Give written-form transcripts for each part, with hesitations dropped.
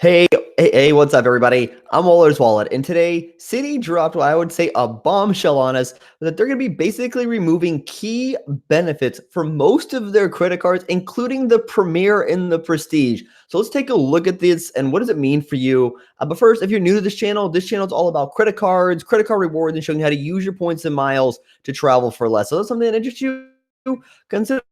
Hey, what's up, everybody? I'm Waller's Wallet, and today Citi dropped what I would say a bombshell on us that they're going to be basically removing key benefits for most of their credit cards, including the Premier and the Prestige. So let's take a look at this and what does it mean for you. But first, if you're new to this channel is all about credit cards, credit card rewards, and showing you how to use your points and miles to travel for less. So that's something that interests you. Consider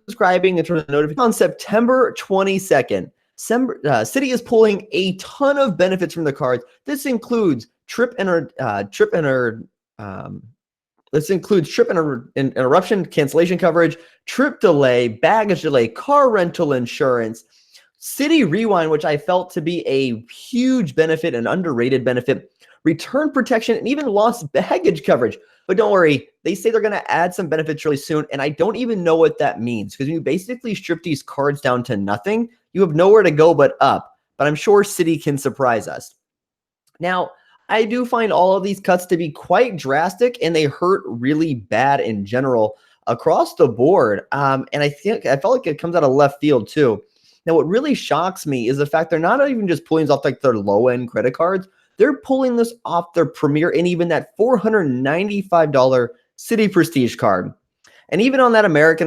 subscribing and turn on the notification. On September 22nd, Citi is pulling a ton of benefits from the cards. This includes trip interruption, cancellation coverage, trip delay, baggage delay, car rental insurance, Citi Rewind, which I felt to be a huge benefit, an underrated benefit, return protection, and even lost baggage coverage. But don't worry, they say they're going to add some benefits really soon, and I don't even know what that means because when you basically strip these cards down to nothing, you have nowhere to go but up. But I'm sure Citi can surprise us. Now, I do find all of these cuts to be quite drastic, and they hurt really bad in general across the board. And I felt like it comes out of left field too. Now, what really shocks me is the fact they're not even just pulling this off like their low-end credit cards. They're pulling this off their Premier and even that $495 Citi Prestige card. And even on that American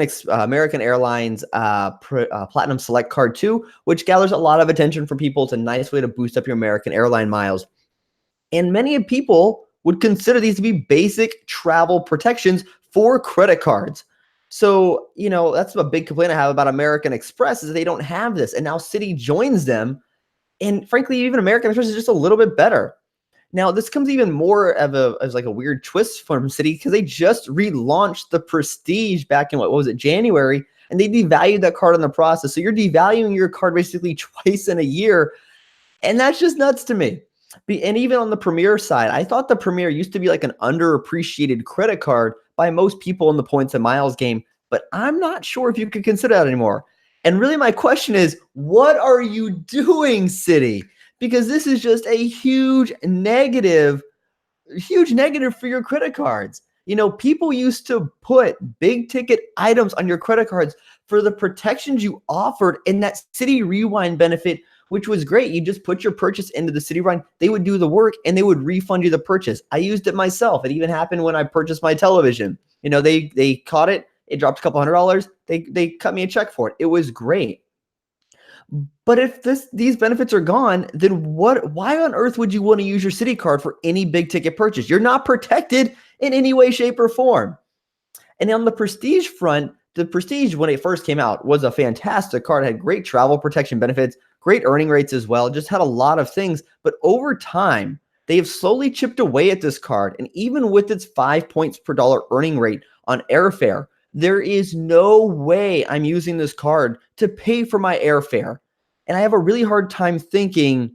Airlines Platinum Select card too, which gathers a lot of attention from people. It's a nice way to boost up your American airline miles. And many people would consider these to be basic travel protections for credit cards. So, that's a big complaint I have about American Express is they don't have this. And now Citi joins them. And frankly, even American Express is just a little bit better. Now, this comes even more as like a weird twist from Citi because they just relaunched the Prestige back in, what was it, January, and they devalued that card in the process. So you're devaluing your card basically twice in a year, and that's just nuts to me. And even on the Premier side, I thought the Premier used to be like an underappreciated credit card by most people in the points and miles game, but I'm not sure if you could consider that anymore. And really my question is, what are you doing, Citi? Because this is just a huge negative for your credit cards. People used to put big ticket items on your credit cards for the protections you offered in that Citi Rewind benefit, which was great. You just put your purchase into the Citi Rewind. They would do the work and they would refund you the purchase. I used it myself. It even happened when I purchased my television. They caught it. It dropped a couple $100. They cut me a check for it. It was great. But if these benefits are gone, then why on earth would you want to use your Citi card for any big ticket purchase? You're not protected in any way, shape, or form. And on the Prestige front, the Prestige, when it first came out, was a fantastic card. It had great travel protection benefits, great earning rates as well. Just had a lot of things. But over time, they have slowly chipped away at this card. And even with its 5 points per dollar earning rate on airfare, there is no way I'm using this card to pay for my airfare. And I have a really hard time thinking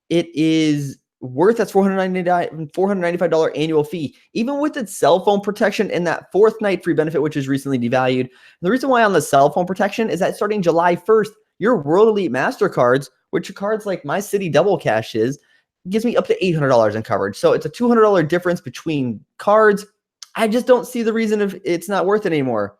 it is worth that $495 annual fee, even with its cell phone protection and that fourth night free benefit, which is recently devalued. And the reason why on the cell phone protection is that starting July 1st, your World Elite MasterCards, which are cards like my Citi Double Cash gives me up to $800 in coverage. So it's a $200 difference between cards. I just don't see the reason if it's not worth it anymore.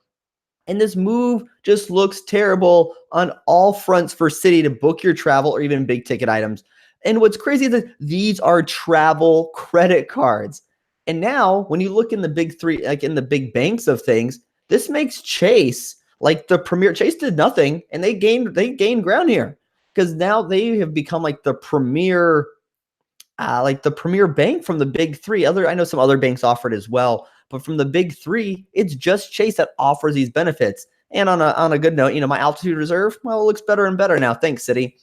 And this move just looks terrible on all fronts for Citi to book your travel or even big ticket items. And what's crazy is that these are travel credit cards. And now when you look in the big three, like in the big banks of things, this makes Chase, like the Premier, Chase did nothing and they gained ground here because now they have become like the premier bank from the big three. I know some other banks offer it as well. But from the big three, it's just Chase that offers these benefits. And on a good note, my altitude reserve, well, it looks better and better now. Thanks, Citi.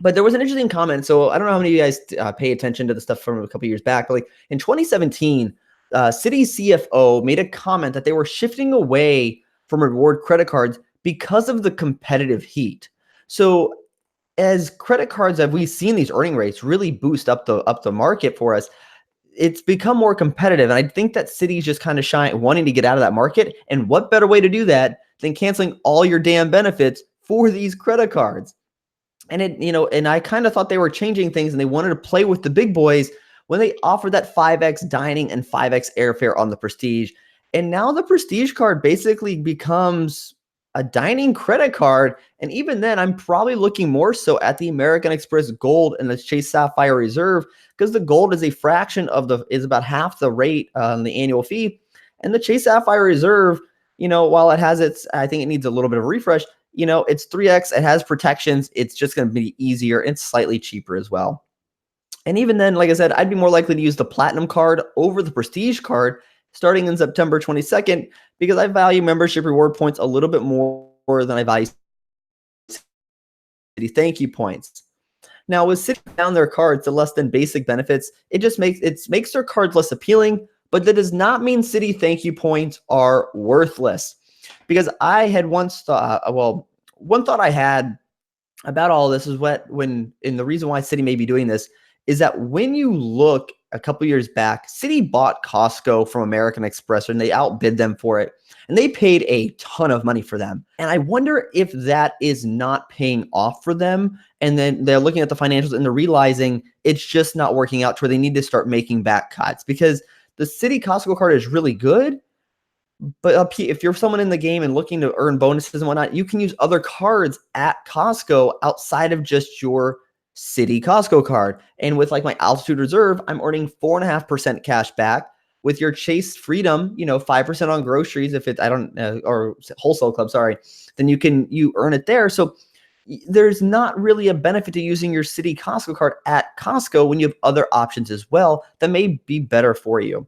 But there was an interesting comment. So I don't know how many of you guys pay attention to the stuff from a couple years back. But like in 2017, Citi CFO made a comment that they were shifting away from reward credit cards because of the competitive heat. So as credit cards, have we seen these earning rates really boost up the market for us? It's become more competitive. And I think that Citi's just kind of wanting to get out of that market. And what better way to do that than canceling all your damn benefits for these credit cards? And and I kind of thought they were changing things and they wanted to play with the big boys when they offered that 5x dining and 5x airfare on the Prestige. And now the Prestige card basically becomes a dining credit card. And even then, I'm probably looking more so at the American Express Gold and the Chase Sapphire Reserve, because the Gold is a fraction of is about half the rate on the annual fee. And the Chase Sapphire Reserve, while it has I think it needs a little bit of a refresh, it's 3X, it has protections, it's just going to be easier, and slightly cheaper as well. And even then, like I said, I'd be more likely to use the Platinum card over the Prestige card starting in September 22nd, because I value membership reward points a little bit more than I value Citi thank you points. Now, with Citi down their cards to less than basic benefits, it just makes their cards less appealing, but that does not mean Citi thank you points are worthless. Because I had once thought, one thought I had about all this is and the reason why Citi may be doing this is that when you look a couple years back, Citi bought Costco from American Express and they outbid them for it. And they paid a ton of money for them. And I wonder if that is not paying off for them. And then they're looking at the financials and they're realizing it's just not working out to where they need to start making back cuts, because the Citi Costco card is really good. But if you're someone in the game and looking to earn bonuses and whatnot, you can use other cards at Costco outside of just your Citi Costco card. And with like my Altitude Reserve, I'm earning 4.5% cash back. With your Chase Freedom, 5% on groceries, if it, or Wholesale Club, sorry, then you earn it there. So there's not really a benefit to using your Citi Costco card at Costco when you have other options as well that may be better for you.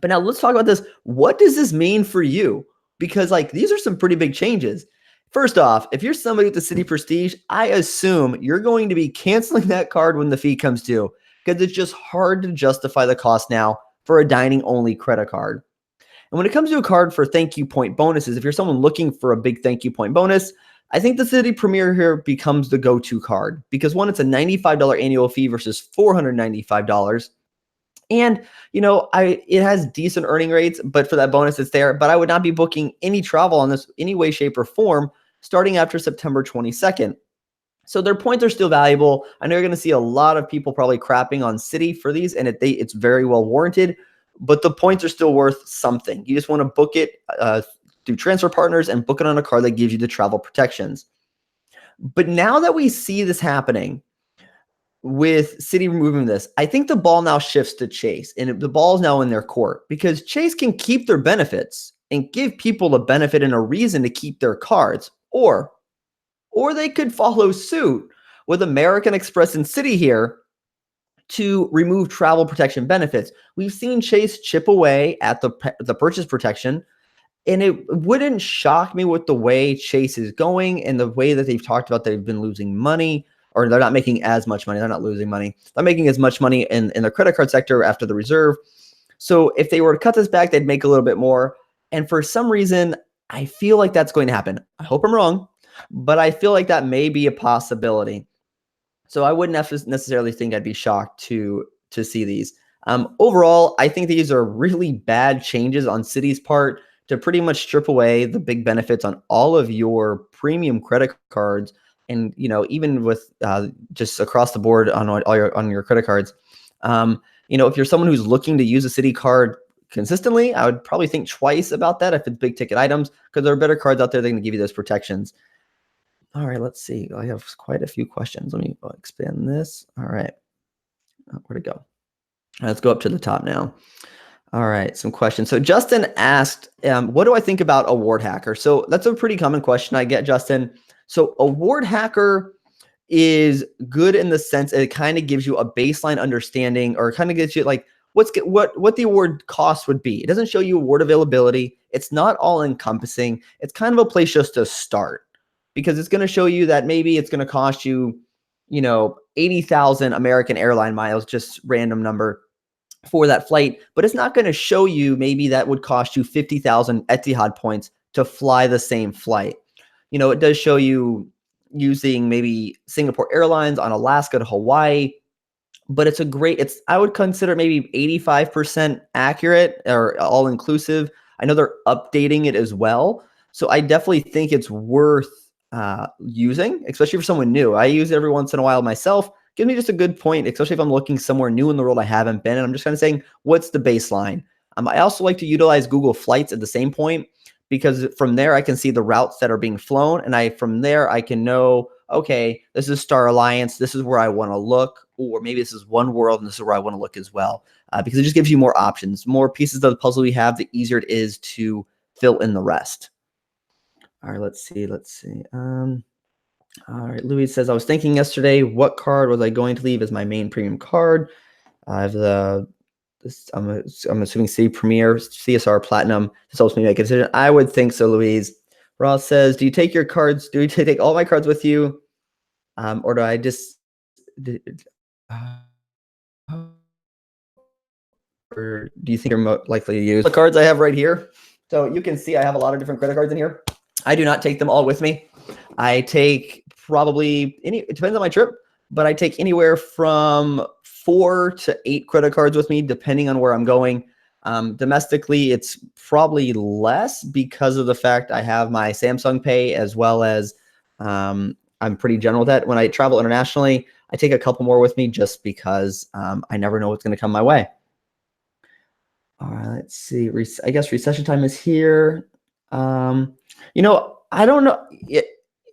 But now let's talk about this. What does this mean for you? Because these are some pretty big changes. First off, if you're somebody with the Citi Prestige, I assume you're going to be canceling that card when the fee comes due, because it's just hard to justify the cost now for a dining only credit card. And when it comes to a card for thank you point bonuses, if you're someone looking for a big thank you point bonus, I think the Citi Premier here becomes the go-to card, because one, it's a $95 annual fee versus $495. And, it has decent earning rates, but for that bonus, it's there. But I would not be booking any travel on this any way, shape, or form starting after September 22nd. So their points are still valuable. I know you're going to see a lot of people probably crapping on Citi for these, and it's very well warranted, but the points are still worth something. You just want to book it through transfer partners and book it on a card that gives you the travel protections. But now that we see this happening, with Citi removing this, I think the ball now shifts to Chase, and the ball is now in their court, because Chase can keep their benefits and give people a benefit and a reason to keep their cards, or they could follow suit with American Express and Citi here to remove travel protection benefits. We've seen Chase chip away at the purchase protection, and it wouldn't shock me with the way Chase is going and the way that they've talked about they've been losing money, or they're not making as much money. They're not losing money. They're making as much money in the credit card sector after the reserve. So if they were to cut this back, they'd make a little bit more. And for some reason, I feel like that's going to happen. I hope I'm wrong, but I feel like that may be a possibility. So I wouldn't necessarily think I'd be shocked to see these. Overall, I think these are really bad changes on Citi's part to pretty much strip away the big benefits on all of your premium credit cards. And, even with just across the board on your credit cards, if you're someone who's looking to use a Citi card consistently, I would probably think twice about that if it's big ticket items, because there are better cards out there that can give you those protections. All right, let's see. I have quite a few questions. Let me expand this. All right. Where'd it go? Let's go up to the top now. All right, some questions. So Justin asked, what do I think about Award Hacker? So that's a pretty common question I get, Justin. So Award Hacker is good in the sense that it kind of gives you a baseline understanding, or kind of gets you what the award cost would be. It doesn't show you award availability. It's not all encompassing. It's kind of a place just to start, because it's going to show you that maybe it's going to cost you, 80,000 American airline miles, just random number, for that flight, but it's not going to show you maybe that would cost you 50,000 Etihad points to fly the same flight. It does show you using maybe Singapore Airlines on Alaska to Hawaii, but I would consider maybe 85% accurate or all inclusive. I know they're updating it as well. So I definitely think it's worth using, especially for someone new. I use it every once in a while myself. Give me just a good point, especially if I'm looking somewhere new in the world I haven't been, and I'm just kind of saying, what's the baseline? I also like to utilize Google Flights at the same point, because from there I can see the routes that are being flown, and from there I can know, okay, this is Star Alliance, this is where I want to look, or maybe this is One World and this is where I want to look as well, because it just gives you more options. More pieces of the puzzle you have, the easier it is to fill in the rest. All right, let's see. All right, Louis says, I was thinking yesterday, what card was I going to leave as my main premium card? I have I'm assuming Citi Premier, CSR Platinum. This helps me make a decision. I would think so, Louise. Ross says, do you take your cards? Do you take all my cards with you? Or do I just... or do you think you're more likely to use the cards I have right here? So you can see I have a lot of different credit cards in here. I do not take them all with me. I take probably it depends on my trip, but I take anywhere from 4 to 8 credit cards with me, depending on where I'm going. Domestically, it's probably less because of the fact I have my Samsung Pay, as well as I'm pretty general with that. When I travel internationally, I take a couple more with me just because I never know what's going to come my way. All right, let's see. I guess recession time is here. You know, I don't know.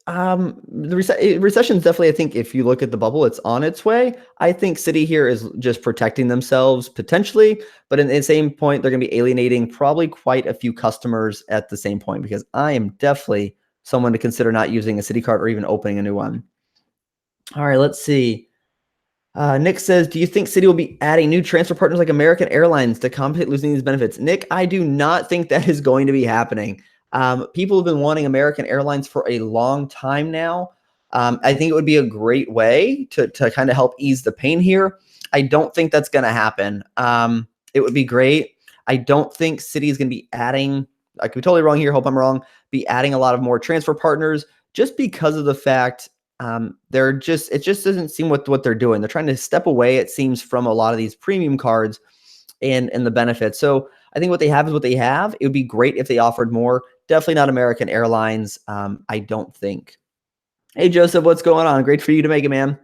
The recession is definitely, I think, if you look at the bubble, it's on its way. I think Citi here is just protecting themselves potentially, but in the same point, they're going to be alienating probably quite a few customers at the same point, because I am definitely someone to consider not using a Citi card or even opening a new one. All right, let's see. Nick says, do you think Citi will be adding new transfer partners like American Airlines to compensate losing these benefits? Nick, I do not think that is going to be happening. People have been wanting American Airlines for a long time now. I think it would be a great way to kind of help ease the pain here. I don't think that's going to happen. It would be great. I don't think Citi is going to be adding, I could be totally wrong here, hope I'm wrong, be adding a lot of more transfer partners, just because of the fact it just doesn't seem what they're doing. They're trying to step away, it seems, from a lot of these premium cards and the benefits. So I think what they have is what they have. It would be great if they offered more. Definitely not American Airlines. I don't think. Hey, Joseph, what's going on? Great for you to make it, man.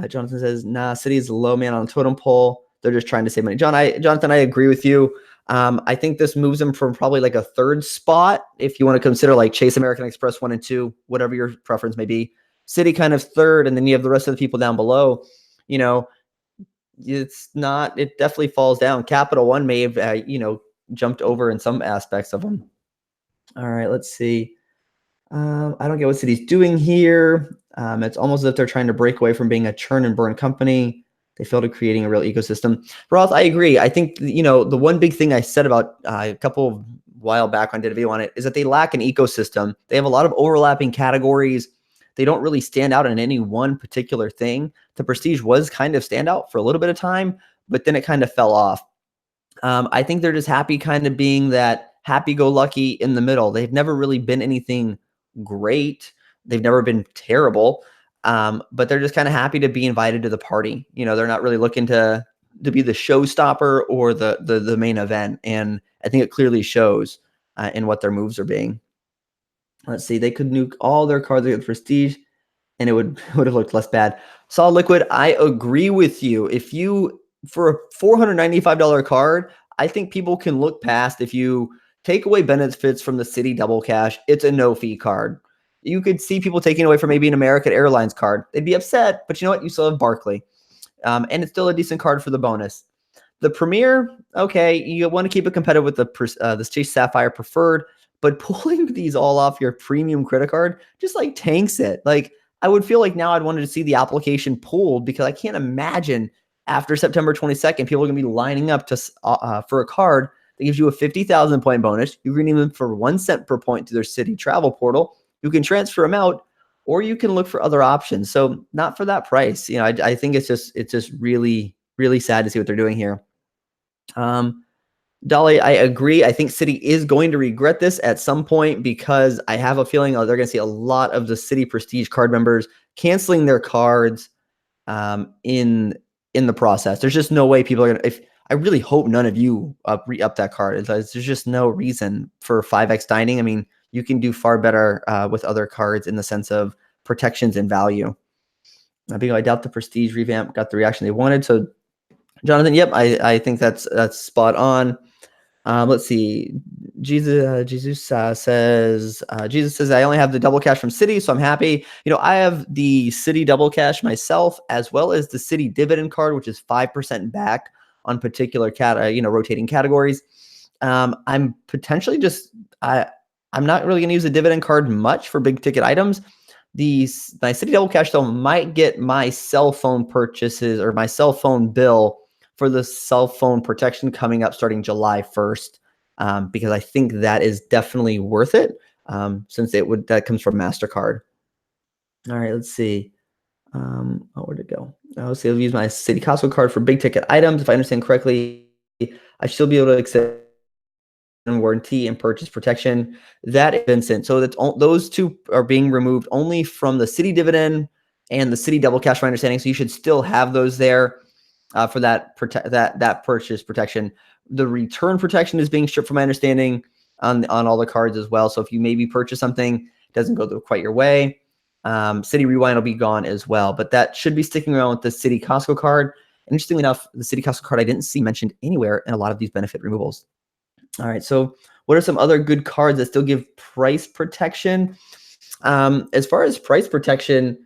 Jonathan says, nah, Citi is the low man on the totem pole. They're just trying to save money. Jonathan, I agree with you. I think this moves them from probably like a 3rd spot, if you want to consider like Chase American Express 1 and 2, whatever your preference may be. Citi kind of 3rd, and then you have the rest of the people down below. You know, it definitely falls down. Capital One may have, jumped over in some aspects of them. All right, let's see. I don't get what Citi's doing here. It's almost as if they're trying to break away from being a churn and burn company. They failed at creating a real ecosystem. Roth, I agree. I think, the one big thing I said about a couple of while back when I did a video on it is that they lack an ecosystem. They have a lot of overlapping categories. They don't really stand out in any one particular thing. The Prestige was kind of standout for a little bit of time, but then it kind of fell off. I think they're just happy kind of being that happy-go-lucky in the middle. They've never really been anything great. They've never been terrible, but they're just kind of happy to be invited to the party. They're not really looking to be the showstopper or the main event, and I think it clearly shows in what their moves are being. Let's see. They could nuke all their cards against Prestige, and it would have looked less bad. Solid Liquid, I agree with you. For a $495 card, I think people can look past if you take away benefits from the Citi Double Cash. It's a no-fee card. You could see people taking away from maybe an American Airlines card. They'd be upset, but you know what? You still have Barclay, and it's still a decent card for the bonus. The Premier, okay, you want to keep it competitive with the Chase Sapphire Preferred, but pulling these all off your premium credit card just like tanks it. Like, I would feel like now I'd wanted to see the application pulled, because I can't imagine after September 22nd, people are going to be lining up for a card that gives you a 50,000 point bonus. You can redeem them for 1 cent per point to their Citi travel portal. You can transfer them out, or you can look for other options. So not for that price. I think it's just really, really sad to see what they're doing here. Dolly, I agree. I think Citi is going to regret this at some point, because I have a feeling they're going to see a lot of the Citi Prestige card members canceling their cards in the process. There's just no way people are going to, I really hope none of you re-up that card. There's just no reason for 5x dining. I mean, you can do far better with other cards in the sense of protections and value. I doubt the Prestige revamp got the reaction they wanted. So Jonathan, yep, I think that's spot on. Let's see. Jesus says, I only have the double cash from Citi, so I'm happy. I have the Citi double cash myself, as well as the Citi dividend card, which is 5% back on particular rotating categories. I'm potentially I'm not really going to use the dividend card much for big ticket items. My Citi double cash though might get my cell phone purchases or my cell phone bill for the cell phone protection coming up starting July 1st, because I think that is definitely worth it, since that comes from MasterCard. All right, let's see. Where'd it go? Let's see. I'll use my Citi Costco card for big ticket items. If I understand correctly, I should be able to accept warranty and purchase protection. That is Vincent. So those two are being removed only from the Citi dividend and the Citi double cash, my understanding. So you should still have those there for that purchase protection. The return protection is being stripped from my understanding on all the cards as well. So if you maybe purchase something, it doesn't go quite your way, Citi Rewind will be gone as well. But that should be sticking around with the Citi Costco card. And interestingly enough, the Citi Costco card I didn't see mentioned anywhere in a lot of these benefit removals. All right, so what are some other good cards that still give price protection? As far as price protection,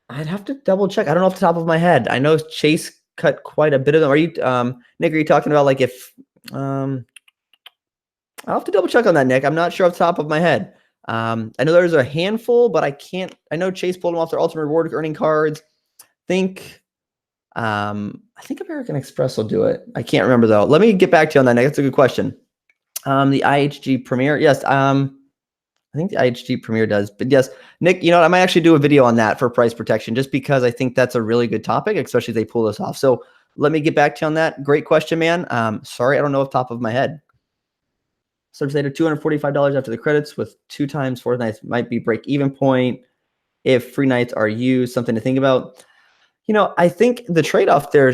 I'd have to double check. I don't know off the top of my head. I know Chase cut quite a bit of them. Are you, Nick, are you talking about like if, I'll have to double check on that, Nick. I'm not sure off the top of my head. I know there's a handful, but I know Chase pulled them off their ultimate reward earning cards. I think American Express will do it. I can't remember though. Let me get back to you on that, Nick. That's a good question. The IHG Premier, yes. I think the IHG Premier does, but yes, Nick, I might actually do a video on that for price protection, just because I think that's a really good topic, especially if they pull this off. So let me get back to you on that. Great question, man. Sorry, I don't know off the top of my head. Subs later, $245 after the credits with 2 times 4 nights might be break even point if free nights are used. Something to think about. I think the trade-off there,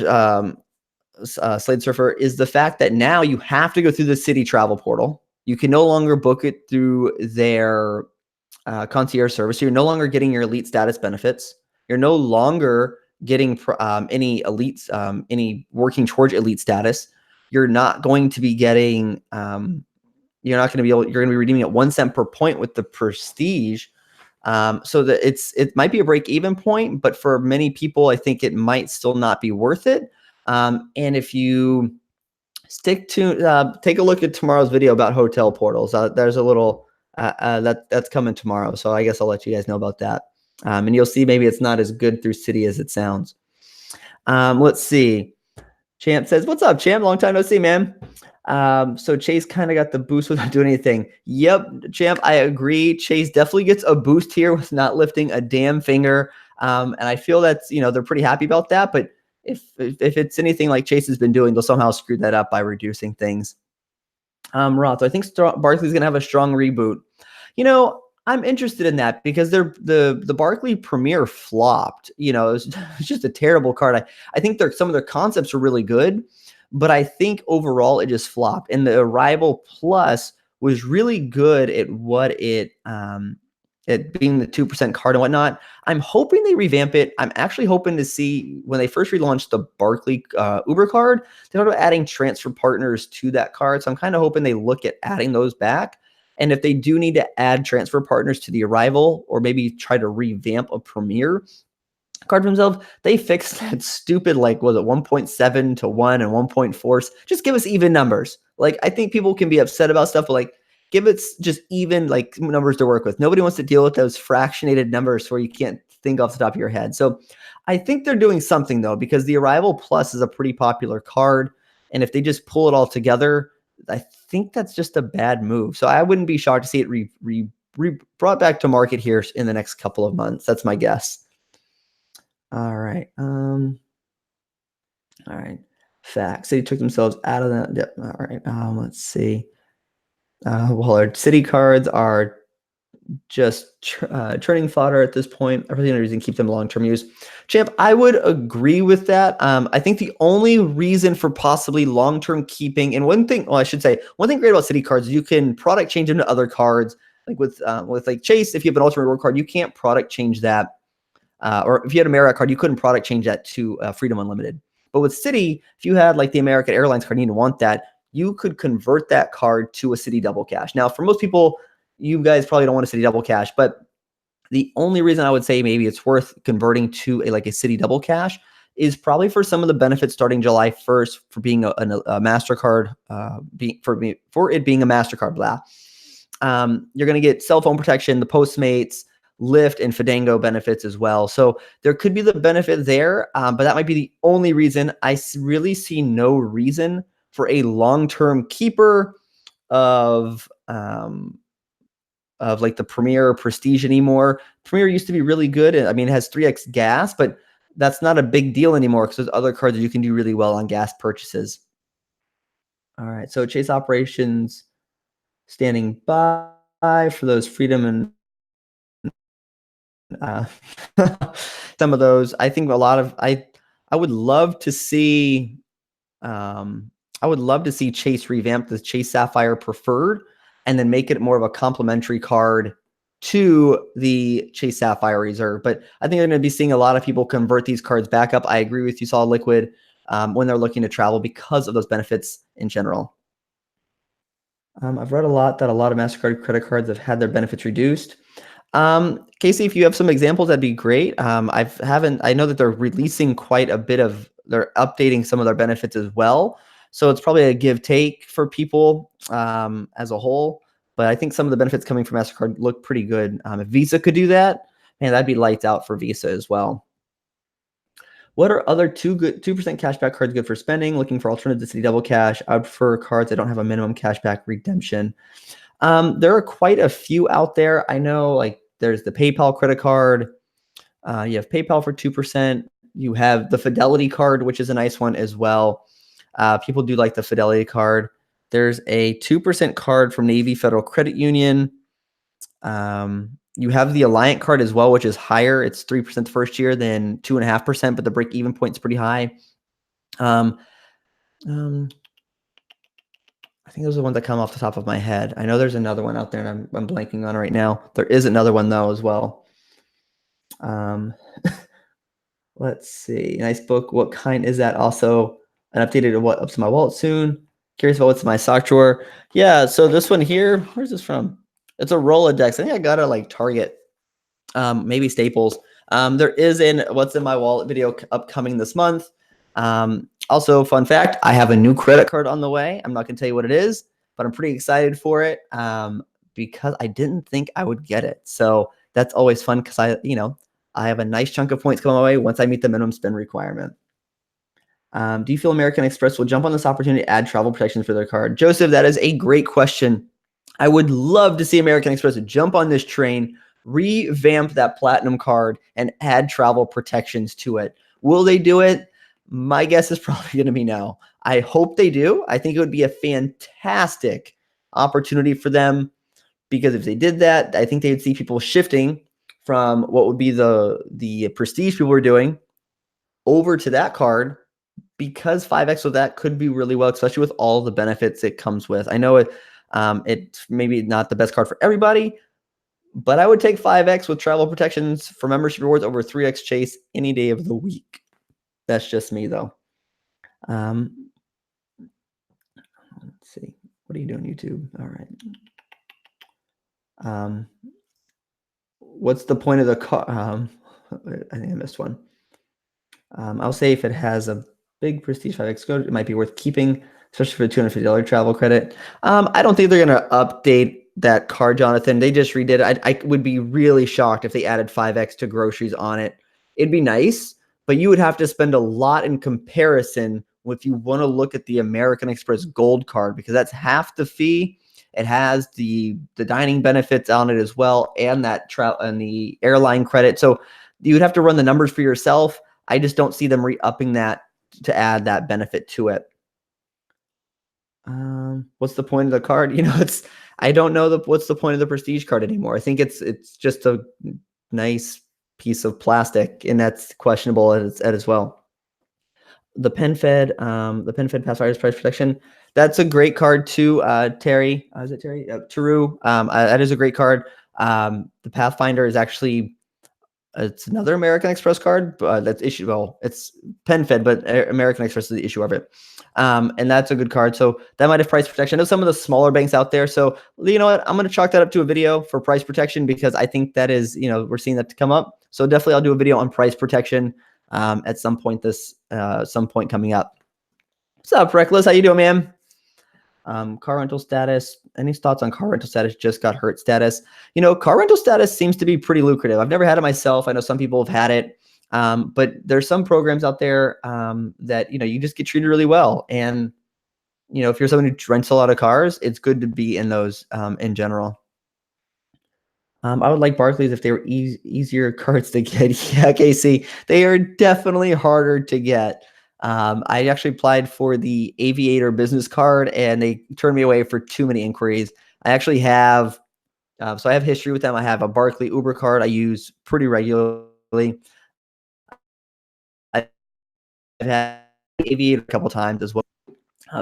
Slade Surfer, is the fact that now you have to go through the Citi travel portal. You can no longer book it through their concierge service. So you're no longer getting your elite status benefits. You're no longer getting any elites, any working towards elite status. You're not going to be getting, you're going to be redeeming at 1 cent per point with the Prestige. So that it might be a break even point, but for many people, I think it might still not be worth it. And if you stick to, take a look at tomorrow's video about hotel portals. There's a little, that's coming tomorrow. So I guess I'll let you guys know about that. And you'll see maybe it's not as good through Citi as it sounds. Let's see. Champ says, what's up, Champ? Long time no see, man. So Chase kind of got the boost without doing anything. Yep, Champ, I agree. Chase definitely gets a boost here with not lifting a damn finger. And I feel that's, they're pretty happy about that. But if it's anything like Chase has been doing, they'll somehow screw that up by reducing things. Roth, I think Barclays going to have a strong reboot. I'm interested in that because the Barclay Premier flopped. It's just a terrible card. I think some of their concepts are really good, but I think overall it just flopped. And the Arrival Plus was really good at what it being the 2% card and whatnot. I'm hoping they revamp it. I'm actually hoping to see when they first relaunched the Barclay Uber card, they talked about adding transfer partners to that card. So I'm kind of hoping they look at adding those back. And if they do need to add transfer partners to the Arrival or maybe try to revamp a Premier card for themselves, they fixed that stupid, was it 1.7 to 1 and 1.4? Just give us even numbers. I think people can be upset about stuff, but give it just even numbers to work with. Nobody wants to deal with those fractionated numbers where you can't think off the top of your head. So I think they're doing something though, because the Arrival Plus is a pretty popular card. And if they just pull it all together, I think that's just a bad move. So I wouldn't be shocked to see it brought back to market here in the next couple of months. That's my guess. All right. All right. Facts. Citi took themselves out of that. Yep. All right. Let's see. Well, our Citi cards are just turning fodder at this point. Everything the reason to keep them long-term use. Champ, I would agree with that. I think the only reason for possibly long-term keeping, and one thing great about Citi cards is you can product change them to other cards. With Chase, if you have an ultimate reward card, you can't product change that. Or if you had a Marriott card, you couldn't product change that to Freedom Unlimited. But with Citi, if you had the American Airlines card and you didn't want that, you could convert that card to a Citi Double Cash. Now, for most people, you guys probably don't want a Citi Double Cash, but the only reason I would say maybe it's worth converting to a Citi Double Cash is probably for some of the benefits starting July 1st for being a MasterCard, for it being a MasterCard, blah. You're going to get cell phone protection, the Postmates, Lyft, and Fidango benefits as well. So there could be the benefit there, but that might be the only reason. I really see no reason for a long-term keeper of like the Premier or Prestige anymore. Premier used to be really good. I mean, it has 3x gas, but that's not a big deal anymore because there's other cards that you can do really well on gas purchases. All right, so Chase operations standing by for those Freedom and some of those. I think a lot of I would love to see Chase revamp the Chase Sapphire Preferred and then make it more of a complementary card to the Chase Sapphire Reserve. But I think they're going to be seeing a lot of people convert these cards back up. I agree with you, Solid Liquid, when they're looking to travel because of those benefits in general. I've read a lot that a lot of MasterCard credit cards have had their benefits reduced. Casey, if you have some examples, that'd be great. I know that they're releasing quite a bit they're updating some of their benefits as well. So it's probably a give take for people as a whole. But I think some of the benefits coming from MasterCard look pretty good. If Visa could do that, man, that'd be lights out for Visa as well. What are other 2% cashback cards good for spending? Looking for alternative to Citi Double Cash. I would prefer cards that don't have a minimum cashback redemption. There are quite a few out there. I know, like, there's the PayPal credit card. You have PayPal for 2%. You have the Fidelity card, which is a nice one as well. People do like the Fidelity card. There's a 2% card from Navy Federal Credit Union. You have the Alliant card as well, which is higher. It's 3% the first year, then 2.5%, but the break-even point is pretty high. I think those are the ones that come off the top of my head. I know there's another one out there, and I'm blanking on right now. There is another one, though, as well. Let's see. Nice book. What kind is that? Also, an updated up to my wallet soon. Curious about what's in my sock drawer. Yeah, so this one here, where's this from? It's a Rolodex. I think I got it like Target, maybe Staples. There is an What's in My Wallet video upcoming this month. Also, fun fact, I have a new credit card on the way. I'm not going to tell you what it is, but I'm pretty excited for it because I didn't think I would get it. So that's always fun because I have a nice chunk of points coming my way once I meet the minimum spend requirement. Do you feel American Express will jump on this opportunity to add travel protections for their card? Joseph, that is a great question. I would love to see American Express jump on this train, revamp that platinum card, and add travel protections to it. Will they do it? My guess is probably going to be no. I hope they do. I think it would be a fantastic opportunity for them because if they did that, I think they'd see people shifting from what would be the Prestige people were doing over to that card, because 5X with that could be really well, especially with all the benefits it comes with. I know it's maybe not the best card for everybody, but I would take 5X with travel protections for membership rewards over 3X Chase any day of the week. That's just me, though. Let's see. What are you doing, YouTube? All right. What's the point of the card? I think I missed one. I'll say if it has a big Prestige 5X code, it might be worth keeping, especially for the $250 travel credit. I don't think they're going to update that card, Jonathan. They just redid it. I would be really shocked if they added 5X to groceries on it. It'd be nice, but you would have to spend a lot in comparison if you want to look at the American Express Gold card, because that's half the fee. It has the dining benefits on it as well, and that and the airline credit. So you would have to run the numbers for yourself. I just don't see them re-upping that to add that benefit to it. What's the point of the card? I don't know what's the point of the Prestige card anymore. I think it's just a nice piece of plastic, and that's questionable as well. The PenFed Pass Virus Price Protection. That's a great card too, Terry. Is it Terry? Taru. That is a great card. The Pathfinder is actually It's another American Express card, but that's issued. Well, it's pen fed, but American Express is the issue of it. And that's a good card. So that might have price protection. I know some of the smaller banks out there. So you know what? I'm going to chalk that up to a video for price protection because I think that is, we're seeing that to come up. So definitely I'll do a video on price protection at some point some point coming up. What's up, Reckless? How you doing, man? Car rental status. Any thoughts on car rental status? Just got hurt status. Car rental status seems to be pretty lucrative. I've never had it myself. I know some people have had it, but there's some programs out there that you just get treated really well. And if you're someone who rents a lot of cars, it's good to be in those in general. I would like Barclays if they were easier cards to get. Yeah, Casey, they are definitely harder to get. I actually applied for the Aviator business card and they turned me away for too many inquiries. I actually have, so I have history with them. I have a Barclay Uber card I use pretty regularly. I've had Aviator a couple times as well.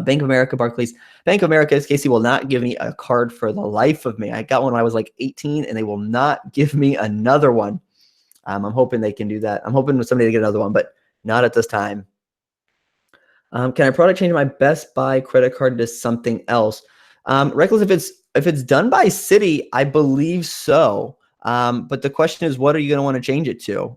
Bank of America, Barclays. Bank of America, Casey, will not give me a card for the life of me. I got one when I was like 18 and they will not give me another one. I'm hoping they can do that. I'm hoping with somebody to get another one, but not at this time. Can I product change my Best Buy credit card to something else? Reckless, if it's done by Citi, I believe so. But the question is, what are you going to want to change it to?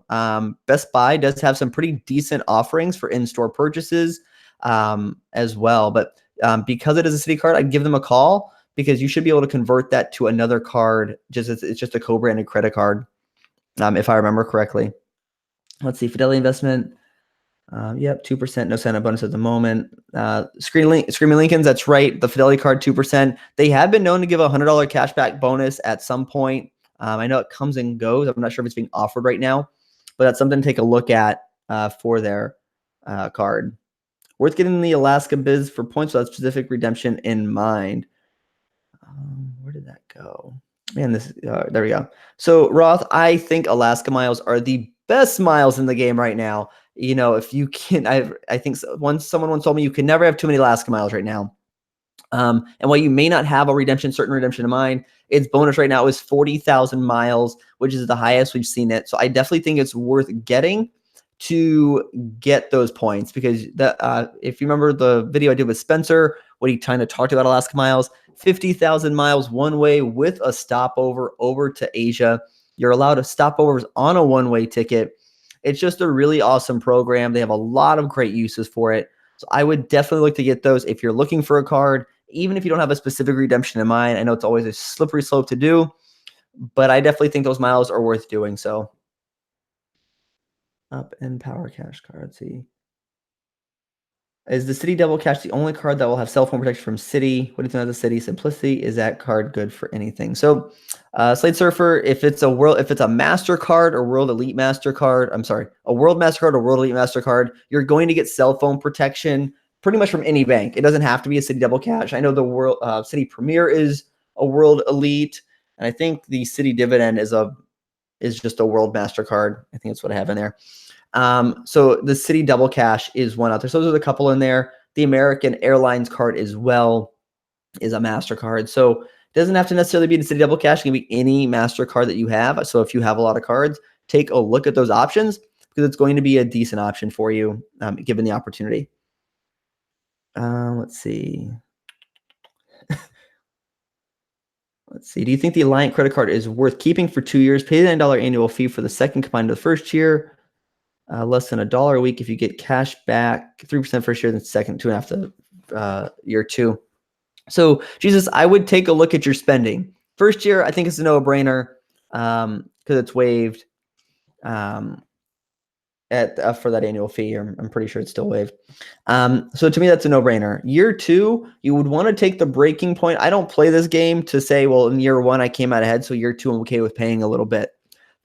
Best Buy does have some pretty decent offerings for in-store purchases as well. But because it is a Citi card, I'd give them a call because you should be able to convert that to another card. It's just a co-branded credit card, if I remember correctly. Let's see, Fidelity Investment. Yep, 2%, no sign-up bonus at the moment. Screaming Lincolns, that's right. The Fidelity card, 2%. They have been known to give a $100 cashback bonus at some point. I know it comes and goes. I'm not sure if it's being offered right now, but that's something to take a look at for their card. Worth getting the Alaska Biz for points without specific redemption in mind. Where did that go? Man, there we go. So Roth, I think Alaska miles are the best miles in the game right now. If you can, I think someone once told me you can never have too many Alaska miles right now. And while you may not have a certain redemption in mind, its bonus right now is 40,000 miles, which is the highest we've seen it. So I definitely think it's worth getting to get those points because if you remember the video I did with Spencer, what he kind of talked about Alaska miles, 50,000 miles one way with a stopover over to Asia. You're allowed stopovers on a one-way ticket. It's just a really awesome program. They have a lot of great uses for it. So I would definitely look to get those if you're looking for a card, even if you don't have a specific redemption in mind. I know it's always a slippery slope to do, but I definitely think those miles are worth doing so. Up and Power Cash card. Let's see. Is the Citi Double Cash the only card that will have cell phone protection from Citi? What do you think of the Citi Simplicity? Is that card good for anything? So, Slate Surfer, if it's a MasterCard or World Elite MasterCard, a World MasterCard or World Elite MasterCard, you're going to get cell phone protection pretty much from any bank. It doesn't have to be a Citi Double Cash. I know the Citi Premier is a World Elite, and I think the Citi Dividend is just a World MasterCard. I think that's what I have in there. So the Citi Double Cash is one out there. So those are the couple in there. The American Airlines card as well is a MasterCard. So it doesn't have to necessarily be the Citi Double Cash. It can be any MasterCard that you have. So if you have a lot of cards, take a look at those options because it's going to be a decent option for you given the opportunity. Let's see. Let's see. Do you think the Alliant credit card is worth keeping for 2 years? Pay the $9 annual fee for the second combined to the first year. Less than $1 a week if you get cash back, 3% first year, then second 2.5 to year 2. So Jesus, I would take a look at your spending. First year, I think it's a no-brainer because it's waived for that annual fee. I'm pretty sure it's still waived. So to me, that's a no-brainer. Year 2, you would want to take the breaking point. I don't play this game to say, well, in year 1, I came out ahead, so year 2, I'm okay with paying a little bit.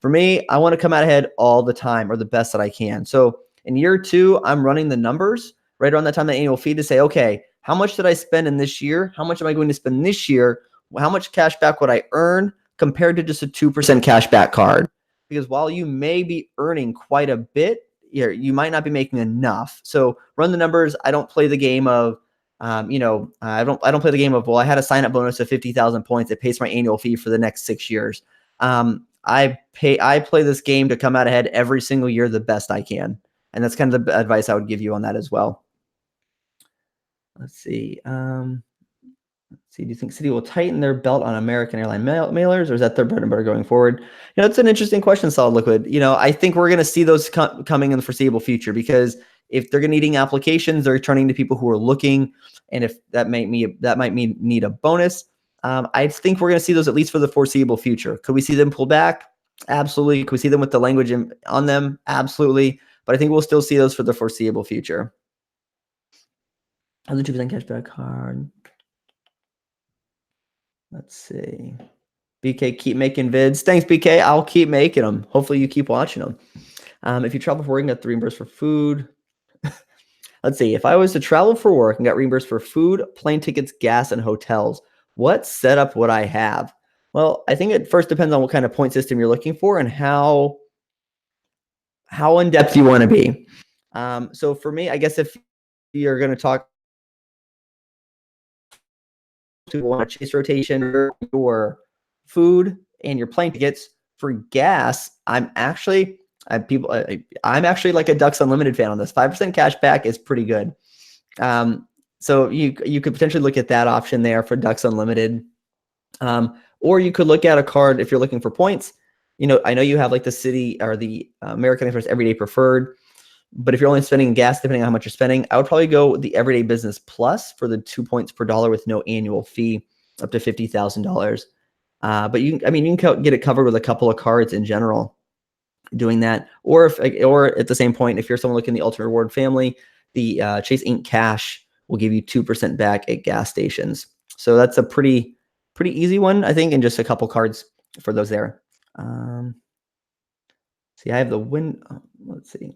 For me, I want to come out ahead all the time or the best that I can. So in year 2, I'm running the numbers right around that time, the annual fee to say, okay, how much did I spend in this year? How much am I going to spend this year? How much cash back would I earn compared to just a 2% cash back card? Because while you may be earning quite a bit, you might not be making enough. So run the numbers. I don't play the game of, I don't play the game of, well, I had a sign up bonus of 50,000 points. It pays my annual fee for the next 6 years. I play this game to come out ahead every single year the best I can. And that's kind of the advice I would give you on that as well. Let's see. Do you think Citi will tighten their belt on American airline mailers, or is that their bread and butter going forward? It's an interesting question, Solid Liquid. I think we're going to see those coming in the foreseeable future, because if they're going to need applications, they're turning to people who are looking, and if that might mean need a bonus. I think we're going to see those at least for the foreseeable future. Could we see them pull back? Absolutely. Could we see them with the language on them? Absolutely. But I think we'll still see those for the foreseeable future. Other 2% cashback card. Let's see. BK, keep making vids. Thanks, BK. I'll keep making them. Hopefully you keep watching them. If you travel for work and got reimbursed for food. Let's see. If I was to travel for work and got reimbursed for food, plane tickets, gas, and hotels, what setup would I have? Well, I think it first depends on what kind of point system you're looking for and how in-depth you want to be. So for me, I guess if you're going to talk to want to chase rotation, your food and your plane tickets. For gas, I'm actually like a Ducks Unlimited fan on this. 5% cash back is pretty good. So you could potentially look at that option there for Ducks Unlimited. Or you could look at a card if you're looking for points. I know you have like the Citi or the American Express Everyday Preferred, but if you're only spending gas, depending on how much you're spending, I would probably go with the Everyday Business Plus for the 2 points per dollar with no annual fee, up to $50,000. But you can get it covered with a couple of cards in general doing that. Or at the same point, if you're someone looking at the Ultimate Reward family, the Chase Ink Cash will give you 2% back at gas stations. So that's a pretty easy one, I think, and just a couple cards for those there. See, I have the let's see.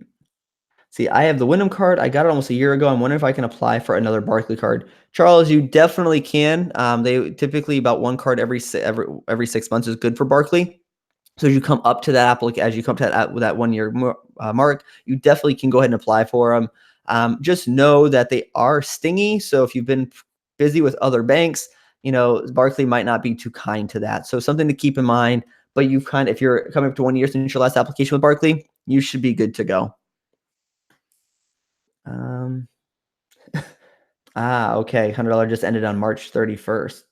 See, I have the Wyndham card. I got it almost a year ago. I'm wondering if I can apply for another Barclay card. Charles, you definitely can. They typically about one card every 6 months is good for Barclay. So as you come up to that that 1 year mark, you definitely can go ahead and apply for them. Just know that they are stingy. So if you've been busy with other banks, Barclay might not be too kind to that. So something to keep in mind. But if you're coming up to 1 year since your last application with Barclay, you should be good to go. Okay. $100 just ended on March 31st.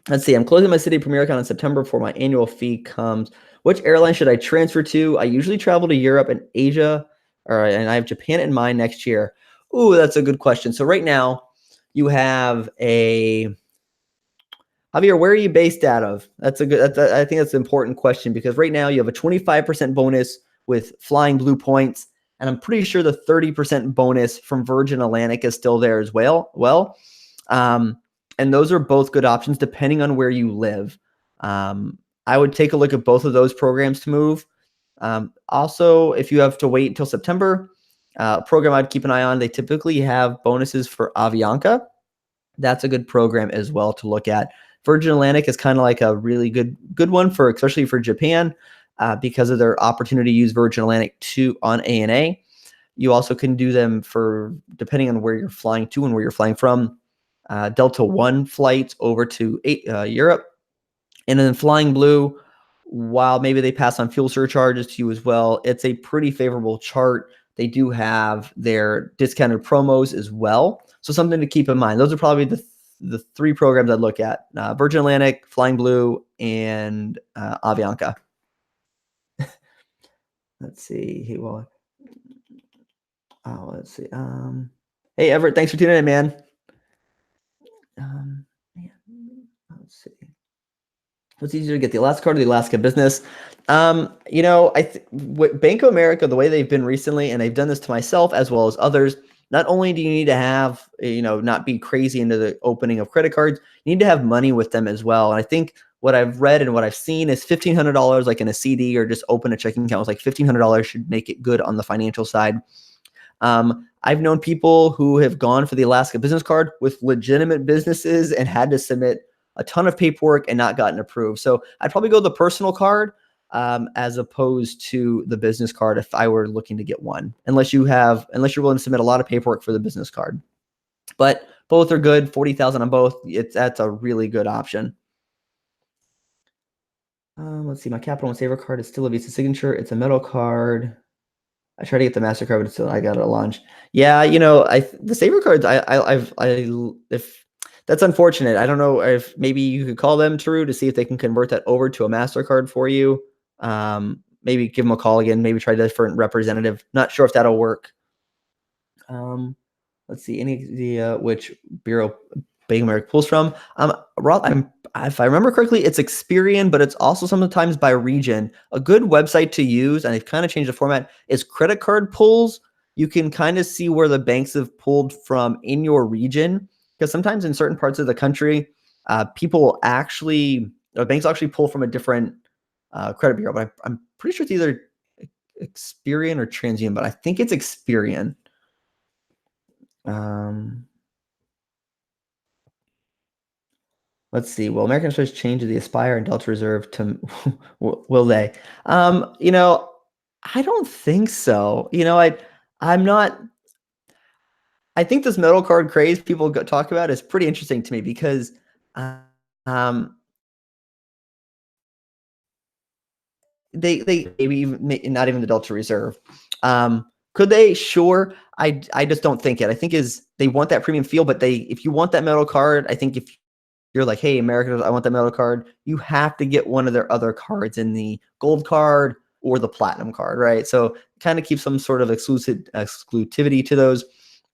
Let's see. I'm closing my Citi Premier account in September before my annual fee comes. Which airline should I transfer to? I usually travel to Europe and Asia, and I have Japan in mind next year. Ooh, that's a good question. So right now you have Javier, where are you based out of? I think that's an important question, because right now you have a 25% bonus with Flying Blue points. And I'm pretty sure the 30% bonus from Virgin Atlantic is still there as well. And those are both good options depending on where you live. I would take a look at both of those programs to move. Also, if you have to wait until September, program I'd keep an eye on, they typically have bonuses for Avianca. That's a good program as well to look at. Virgin Atlantic is kind of like a really good one especially for Japan. Because of their opportunity to use Virgin Atlantic on ANA. You also can do them for, depending on where you're flying to and where you're flying from, Delta One flights over to Europe. And then Flying Blue, while maybe they pass on fuel surcharges to you as well, it's a pretty favorable chart. They do have their discounted promos as well. So something to keep in mind. Those are probably the three programs I'd look at: Virgin Atlantic, Flying Blue, and Avianca. Let's see. Let's see. Hey Everett, thanks for tuning in, man. Let's see. What's easier to get, the Alaska card or the Alaska business? With Bank of America, the way they've been recently, and they've done this to myself as well as others. Not only do you need to have, not be crazy into the opening of credit cards, you need to have money with them as well. And I think what I've read and what I've seen is $1,500, like in a CD or just open a checking account, was like $1,500 should make it good on the financial side. I've known people who have gone for the Alaska business card with legitimate businesses and had to submit a ton of paperwork and not gotten approved. So I'd probably go the personal card as opposed to the business card if I were looking to get one, unless you're willing to submit a lot of paperwork for the business card. But both are good. $40,000 on both. That's a really good option. Let's see. My Capital One Saver card is still a Visa signature. It's a metal card. I tried to get the MasterCard, but still I got it at launch. Yeah, the Saver cards. If that's unfortunate. I don't know if maybe you could call them, True, to see if they can convert that over to a MasterCard for you. Maybe give them a call again. Maybe try a different representative. Not sure if that'll work. Let's see, any idea which bureau Bank of America pulls from? Roth, if I remember correctly, it's Experian, but it's also sometimes by region. A good website to use, and they've kind of changed the format, is credit card pulls. You can kind of see where the banks have pulled from in your region, because sometimes in certain parts of the country, banks actually pull from a different credit bureau. But I'm pretty sure it's either Experian or TransUnion, but I think it's Experian. Let's see. Will American Express change the Aspire and Delta Reserve to will they? I don't think so. I'm not. I think this metal card craze people talk about is pretty interesting to me because, um, they maybe even not even the Delta Reserve. Could they? Sure. I just don't think it. I think they want that premium feel, but if you want that metal card, I think if you're like, hey, America, I want that metal card, you have to get one of their other cards in the gold card or the platinum card, right? So kind of keep some sort of exclusivity to those.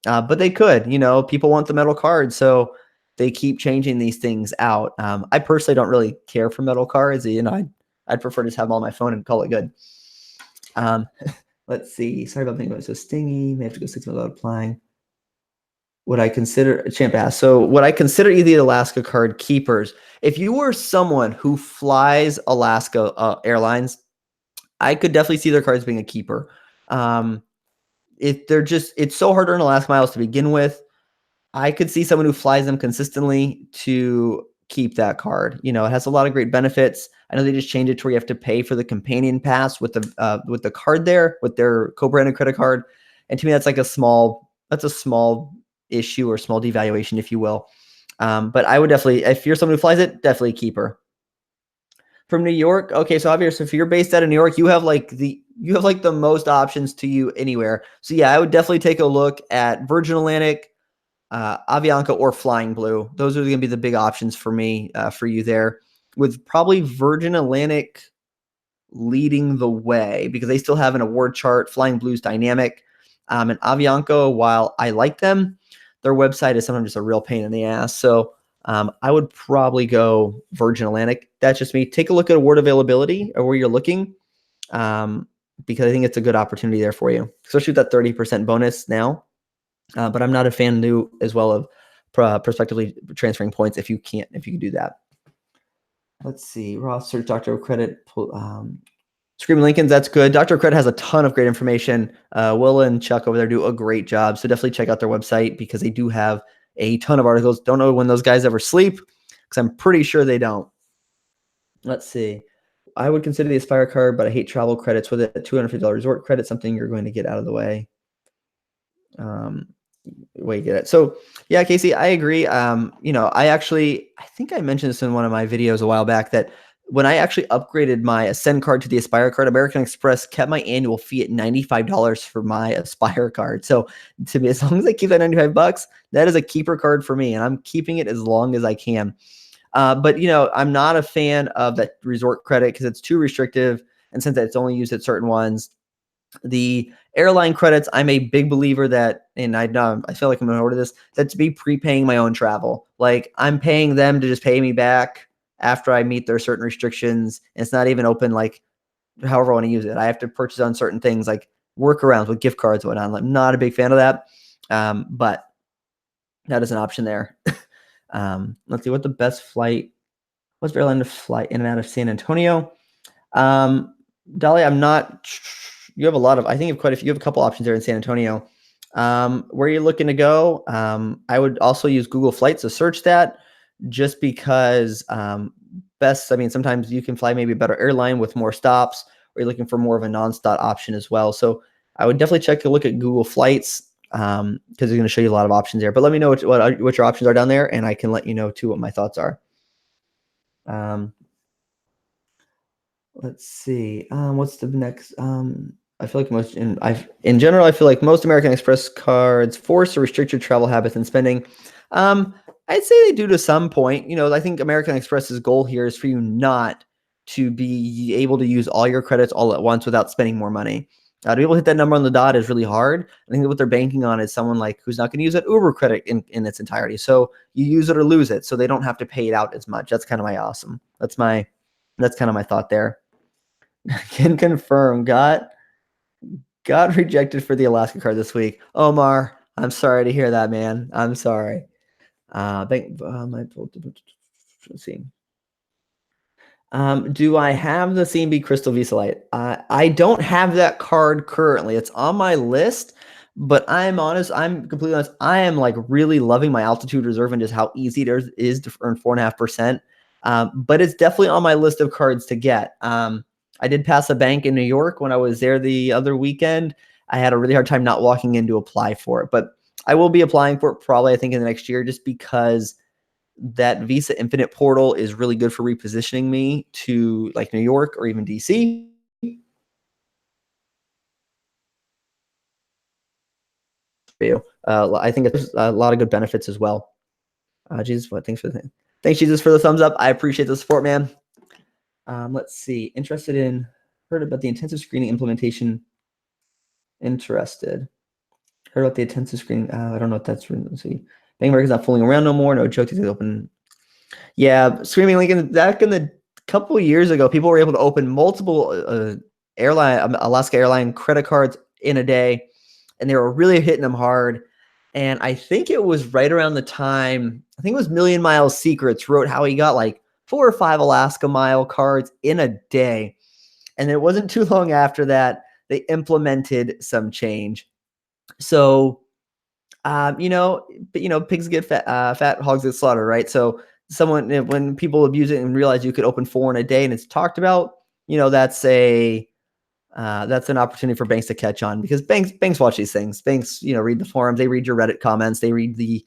But they could, people want the metal card, so they keep changing these things out. I personally don't really care for metal cards. I'd prefer to just have them on my phone and call it good. Let's see. Sorry about thinking about it. So stingy. May have to go 6 months without applying. Would I consider Champ asked, so would I consider either the Alaska card keepers? If you were someone who flies Alaska Airlines, I could definitely see their cards being a keeper. If it's so hard to earn Alaska miles to begin with. I could see someone who flies them consistently to keep that card. It has a lot of great benefits. I know they just changed it to where you have to pay for the companion pass with the card there, with their co-branded credit card. And to me, that's a small issue or small devaluation, if you will. But I would definitely, if you're someone who flies it, definitely keep her. From New York, okay. So Javier, so if you're based out of New York, you have the most options to you anywhere. So yeah, I would definitely take a look at Virgin Atlantic, Avianca, or Flying Blue. Those are going to be the big options for me, for you there, with probably Virgin Atlantic leading the way because they still have an award chart. Flying Blue's dynamic. And Avianca, while I like them, their website is sometimes just a real pain in the ass. So I would probably go Virgin Atlantic. That's just me. Take a look at award availability or where you're looking, because I think it's a good opportunity there for you, especially with that 30% bonus now. But I'm not a fan new as well of prospectively transferring points if you can do that. Let's see. Ross search Dr. Credit. Screaming Lincolns, that's good. Dr. Credit has a ton of great information. Will and Chuck over there do a great job. So definitely check out their website because they do have a ton of articles. Don't know when those guys ever sleep because I'm pretty sure they don't. Let's see. I would consider the Aspire card, but I hate travel credits with it. $250 resort credit, something you're going to get out of the way. Way you get it. So yeah, Casey, I agree. I think I mentioned this in one of my videos a while back that when I actually upgraded my Ascend card to the Aspire card, American Express kept my annual fee at $95 for my Aspire card. So to me, as long as I keep that $95, that is a keeper card for me, and I'm keeping it as long as I can. But I'm not a fan of that resort credit because it's too restrictive, and since it's only used at certain ones. The airline credits, I'm a big believer that, and I feel like I'm going to order this, that to be prepaying my own travel. Like I'm paying them to just pay me back after I meet their certain restrictions. And it's not even open, like however I want to use it. I have to purchase on certain things like workarounds with gift cards and whatnot. I'm not a big fan of that. But that is an option there. Let's see what the best flight, what's the airline to fly in and out of San Antonio? Dolly, I'm not. You have I think you have a couple options there in San Antonio. Where you're looking to go, I would also use Google Flights to search that, just because sometimes you can fly maybe a better airline with more stops, or you're looking for more of a nonstop option as well. So I would definitely take a look at Google Flights because it's going to show you a lot of options there. But let me know what your options are down there, and I can let you know too what my thoughts are. Let's see. What's the next? I feel like in general, I feel like most American Express cards force or restrict your travel habits and spending. Um, I'd say they do to some point. I think American Express's goal here is for you not to be able to use all your credits all at once without spending more money. To be able to hit that number on the dot is really hard. I think that what they're banking on is someone like who's not going to use that Uber credit in its entirety. So you use it or lose it, so they don't have to pay it out as much. That's kind of my awesome. That's kind of my thought there. Can confirm. Got rejected for the Alaska card this week. Omar, I'm sorry to hear that, man. I'm sorry. Let's see. Do I have the CMB Crystal Visa Lite? I don't have that card currently. It's on my list, but I'm completely honest. I am like really loving my altitude reserve and just how easy it is to earn 4.5%. But it's definitely on my list of cards to get. I did pass a bank in New York when I was there the other weekend. I had a really hard time not walking in to apply for it, but I will be applying for it probably, I think, in the next year, just because that Visa Infinite portal is really good for repositioning me to like New York or even DC. I think it's a lot of good benefits as well. Jesus, thanks Jesus for the thumbs up. I appreciate the support, man. Let's see. Heard about the intensive screening implementation. Interested. Heard about the intensive screening. I don't know what that's. Let's see. Bank America's not fooling around no more. No joke. These open. Yeah, Screaming Lincoln. Back in the couple years ago, people were able to open multiple Alaska airline credit cards in a day, and they were really hitting them hard. And I think it was right around the time, I think it was Million Mile Secrets wrote how he got like 4 or 5 Alaska Mile cards in a day. And it wasn't too long after that, they implemented some change. So, pigs get fat, hogs get slaughtered, right? So when people abuse it and realize you could open 4 in a day and it's talked about, that's an opportunity for banks to catch on, because banks watch these things. Banks, read the forums, they read your Reddit comments, they read the,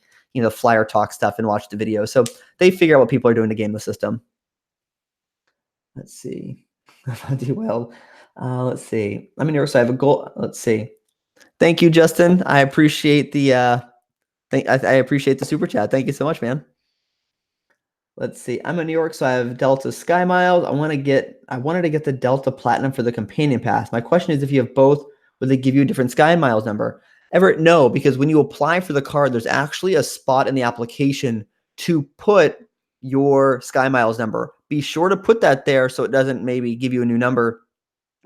flyer talk stuff and watch the video. So they figure out what people are doing to game the system. Let's see. I'll do well. Let's see. I'm in New York, so I have a goal. Let's see. Thank you, Justin. I appreciate the I appreciate the super chat. Thank you so much, man. Let's see. I'm in New York, so I have Delta Sky Miles. I wanted to get the Delta Platinum for the companion pass. My question is, if you have both, would they give you a different Sky Miles number? Everett, no, because when you apply for the card, there's actually a spot in the application to put your Sky Miles number. Be sure to put that there so it doesn't maybe give you a new number,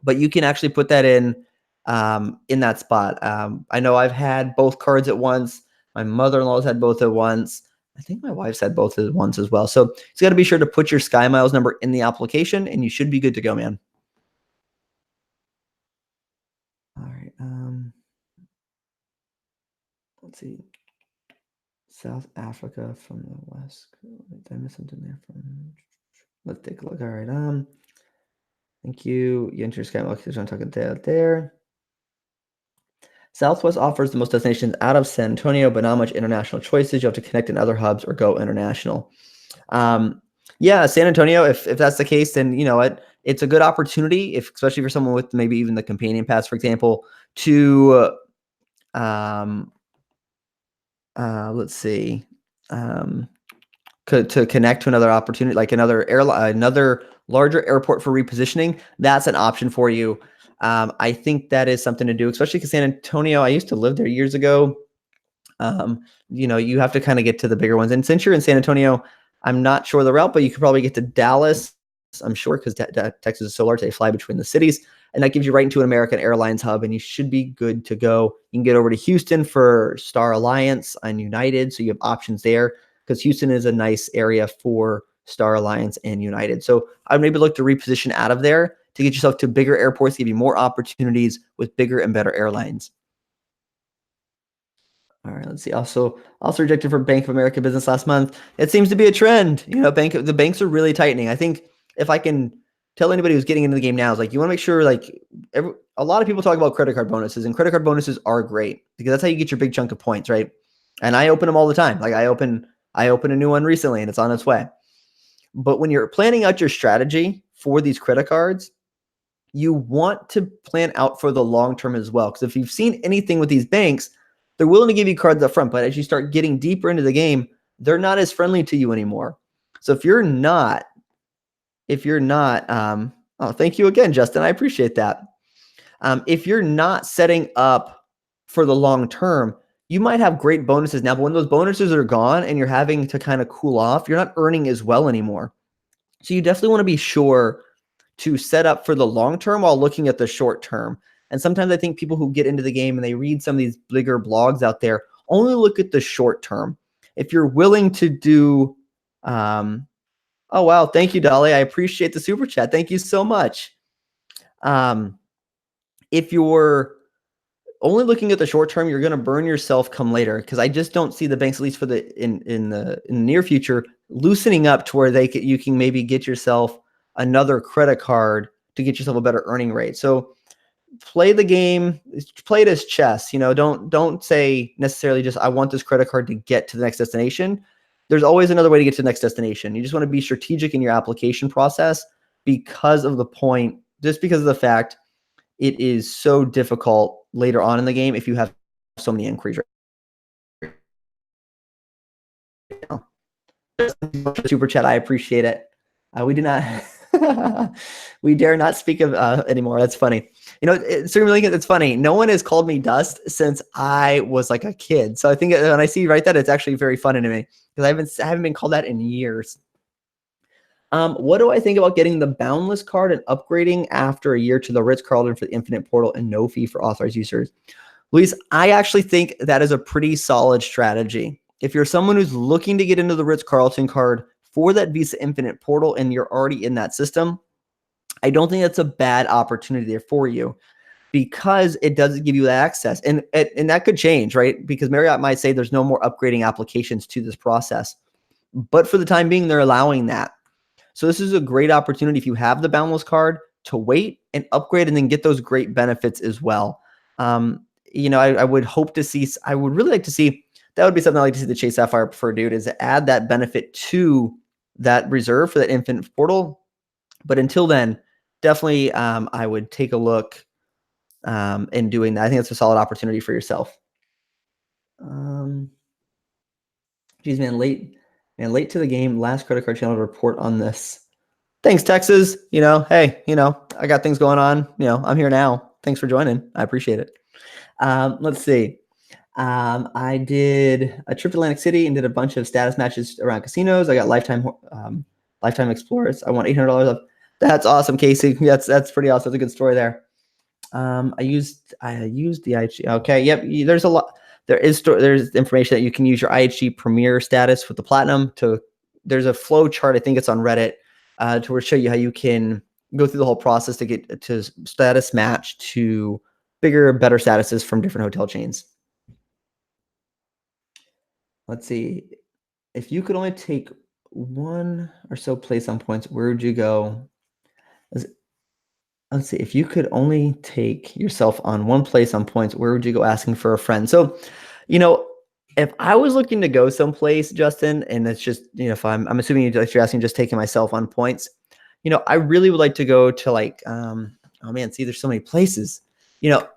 but you can actually put that in that spot. I know I've had both cards at once. My mother-in-law's had both at once. I think my wife's had both at once as well. So you got to be sure to put your Sky Miles number in the application, and you should be good to go, man. All right. Let's see. South Africa from the west. Did I miss something there? Let's take a look. All right. Thank you. You enter Sky Miles. I'm talking there. Southwest offers the most destinations out of San Antonio, but not much international choices. You have to connect in other hubs or go international. Yeah, San Antonio, if that's the case, then you know what, it's a good opportunity, especially for someone with maybe even the companion pass, for example, to let's see, to connect to another opportunity, like another airline, another larger airport for repositioning. That's an option for you. I think that is something to do, especially because San Antonio, I used to live there years ago. You have to kind of get to the bigger ones. And since you're in San Antonio, I'm not sure the route, but you could probably get to Dallas, I'm sure, because Texas is so large, they fly between the cities. And that gives you right into an American Airlines hub, and you should be good to go. You can get over to Houston for Star Alliance and United, so you have options there, because Houston is a nice area for Star Alliance and United. So I'd maybe look to reposition out of there to get yourself to bigger airports, give you more opportunities with bigger and better airlines. All right, let's see. Also rejected for Bank of America Business last month. It seems to be a trend. The banks are really tightening. I think if I can tell anybody who's getting into the game now, is like, you want to make sure, like, a lot of people talk about credit card bonuses, and credit card bonuses are great because that's how you get your big chunk of points, right? And I open them all the time. Like I open a new one recently and it's on its way. But when you're planning out your strategy for these credit cards, you want to plan out for the long term as well. Because if you've seen anything with these banks, they're willing to give you cards up front, but as you start getting deeper into the game, they're not as friendly to you anymore. So if you're not, oh, thank you again, Justin. I appreciate that. If you're not setting up for the long term, you might have great bonuses now, but when those bonuses are gone and you're having to kind of cool off, you're not earning as well anymore. So you definitely want to be sure to set up for the long term while looking at the short term. And sometimes I think people who get into the game and they read some of these bigger blogs out there only look at the short term. If you're willing to do, oh wow, thank you, Dolly. I appreciate the super chat. Thank you so much. If you're only looking at the short term, you're going to burn yourself come later, because I just don't see the banks, at least for the in the near future, loosening up to where you can maybe get yourself another credit card to get yourself a better earning rate. So play the game, play it as chess. Don't say necessarily just I want this credit card to get to the next destination. There's always another way to get to the next destination. You just want to be strategic in your application process because of the fact it is so difficult later on in the game if you have so many inquiries. Super chat, I appreciate it. We do not, we dare not speak of anymore. That's funny. It's funny. No one has called me Dust since I was like a kid. So I think when I see you write that, it's actually very funny to me, because I haven't been called that in years. What do I think about getting the Boundless card and upgrading after a year to the Ritz-Carlton for the Infinite Portal and no fee for authorized users? Luis, I actually think that is a pretty solid strategy. If you're someone who's looking to get into the Ritz-Carlton card for that Visa Infinite Portal and you're already in that system, I don't think that's a bad opportunity there for you, because it does give you that access. And that could change, right? Because Marriott might say there's no more upgrading applications to this process. But for the time being, they're allowing that. So this is a great opportunity if you have the Boundless card to wait and upgrade and then get those great benefits as well. I would hope to see, I would really like to see, that would be something I'd like to see the Chase Sapphire Preferred do, is to add that benefit to that reserve for that Infinite Portal. But until then, definitely I would take a look in doing that. I think that's a solid opportunity for yourself. Geez, man, late to the game. Last credit card channel to report on this. Thanks, Texas. Hey, I got things going on. I'm here now. Thanks for joining. I appreciate it. Let's see. I did a trip to Atlantic City and did a bunch of status matches around casinos. I got lifetime explorers. I won $800 off. That's awesome, Casey. That's pretty awesome. That's a good story there. I used the IHG. Okay. Yep. There's a lot. There's information that you can use your IHG Premier status with the Platinum there's a flow chart. I think it's on Reddit to show you how you can go through the whole process to get to status match to bigger, better statuses from different hotel chains. Let's see. If you could only take one or so place on points, where would you go? Let's see. If you could only take yourself on one place on points, where would you go asking for a friend? So, if I was looking to go someplace, Justin, and it's just, if I'm assuming you're asking just taking myself on points, I really would like to go to oh man, see, there's so many places.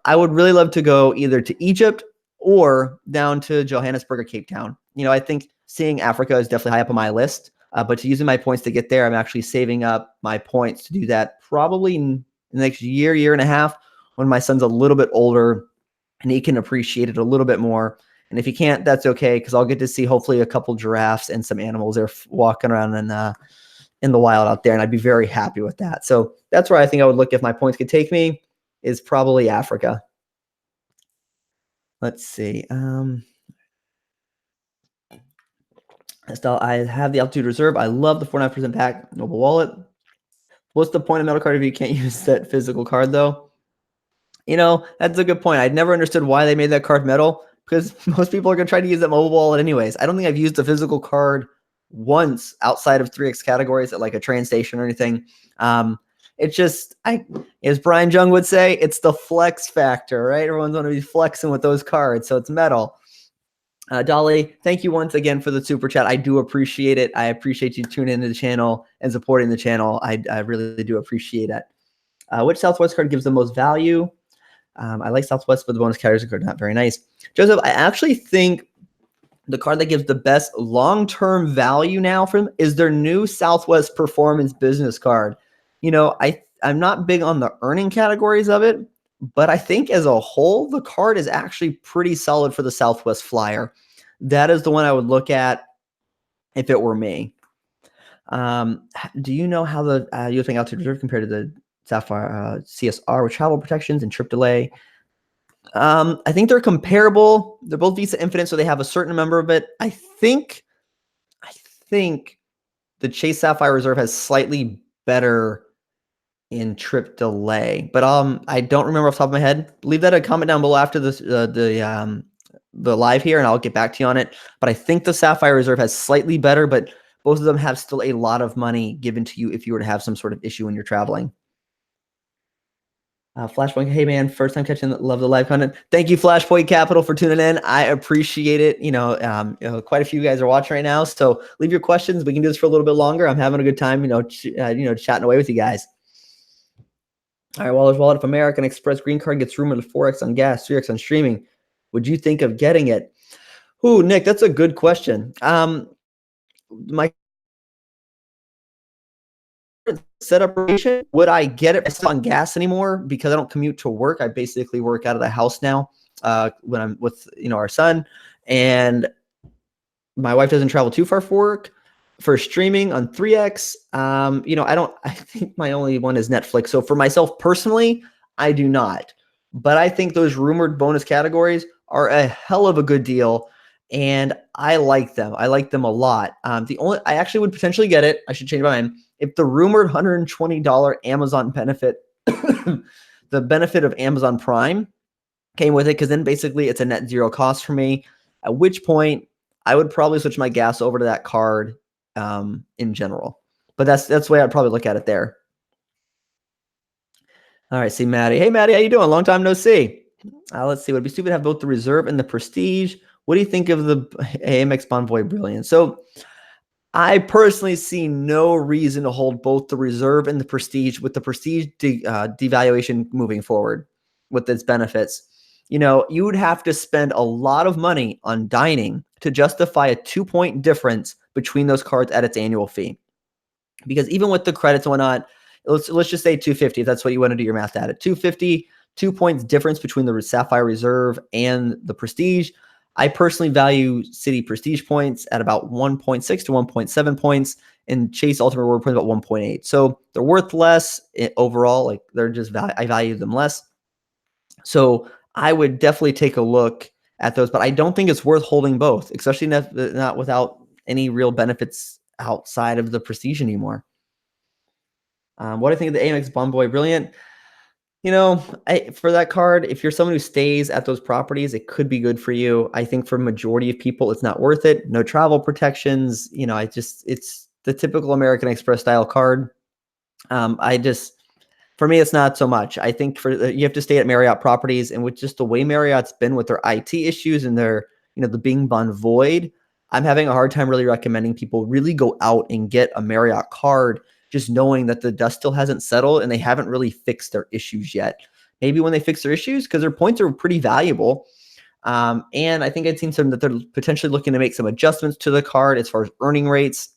I would really love to go either to Egypt or down to Johannesburg or Cape Town. I think seeing Africa is definitely high up on my list, but to using my points to get there, I'm actually saving up my points to do that probably in the next year and a half, when my son's a little bit older and he can appreciate it a little bit more. And if he can't, that's okay, because I'll get to see hopefully a couple giraffes and some animals there walking around in the wild out there, and I'd be very happy with that. So that's where I think I would look if my points could take me, is probably Africa. Let's see. I have the Altitude Reserve. I love the 49% pack mobile wallet. What's the point of metal card if you can't use that physical card, though? That's a good point. I'd never understood why they made that card metal, because most people are going to try to use that mobile wallet anyways. I don't think I've used a physical card once outside of 3X categories at like a train station or anything. It's just, as Brian Jung would say, it's the flex factor, right? Everyone's going to be flexing with those cards, so it's metal. Dolly, thank you once again for the super chat. I do appreciate it. I appreciate you tuning into the channel and supporting the channel. I really do appreciate it. Which Southwest card gives the most value? I like Southwest, but the bonus carriers are not very nice. Joseph, I actually think the card that gives the best long-term value now from is their new Southwest Performance Business card. I'm not big on the earning categories of it, but I think as a whole, the card is actually pretty solid for the Southwest Flyer. That is the one I would look at if it were me. Do you know how the U.S. Bank Altitude Reserve compared to the Sapphire CSR with travel protections and trip delay? I think they're comparable. They're both Visa Infinite, so they have a certain number of it. I think the Chase Sapphire Reserve has slightly better in trip delay, but I don't remember off the top of my head. Leave that a comment down below after this the live here, and I'll get back to you on it. But I think the Sapphire Reserve has slightly better, but both of them have still a lot of money given to you if you were to have some sort of issue when you're traveling. Flashpoint, hey man, first time catching, love the live content. Thank you, Flashpoint Capital, for tuning in. I appreciate it. Quite a few guys are watching right now, so leave your questions. We can do this for a little bit longer. I'm having a good time, chatting away with you guys. All right, Waller's Wallet. If American Express green card gets rumored to 4x on gas, 3x on streaming, would you think of getting it? Ooh, Nick, that's a good question. My setup, would I get it on gas anymore because I don't commute to work? I basically work out of the house now when I'm with our son, and my wife doesn't travel too far for work. For streaming on 3x, I think my only one is Netflix. So for myself personally, I do not. But I think those rumored bonus categories are a hell of a good deal, and I like them. I like them a lot. I actually would potentially get it. I should change my mind. If the rumored $120 Amazon benefit, the benefit of Amazon Prime came with it, because then basically it's a net zero cost for me, at which point I would probably switch my gas over to that card in general. But that's the way I'd probably look at it there. All right, see Maddie. Hey, Maddie, how you doing? Long time no see. Let's see. Would it be stupid to have both the Reserve and the Prestige? What do you think of the Amex Bonvoy Brilliant? So I personally see no reason to hold both the Reserve and the Prestige, with the Prestige devaluation moving forward with its benefits. You would have to spend a lot of money on dining to justify a 2-point difference between those cards at its annual fee. Because even with the credits and whatnot, let's just say 250, if that's what you want to do your math at. 250, 2 points difference between the Sapphire Reserve and the Prestige. I personally value Citi Prestige points at about 1.6 to 1.7 points, and Chase Ultimate Reward points about 1.8. So they're worth less overall. Like they're just I value them less. So I would definitely take a look at those, but I don't think it's worth holding both, especially not without any real benefits outside of the Prestige anymore. What do I think of the Amex Bonvoy Brilliant? For that card, if you're someone who stays at those properties, it could be good for you. I think for majority of people, it's not worth it. No travel protections. It's the typical American Express style card. For me, it's not so much. I think you have to stay at Marriott properties, and with just the way Marriott's been with their IT issues and their, the being Bonvoyed, I'm having a hard time really recommending people really go out and get a Marriott card, just knowing that the dust still hasn't settled and they haven't really fixed their issues yet. Maybe when they fix their issues, because their points are pretty valuable. And I think I'd seen some that they're potentially looking to make some adjustments to the card as far as earning rates.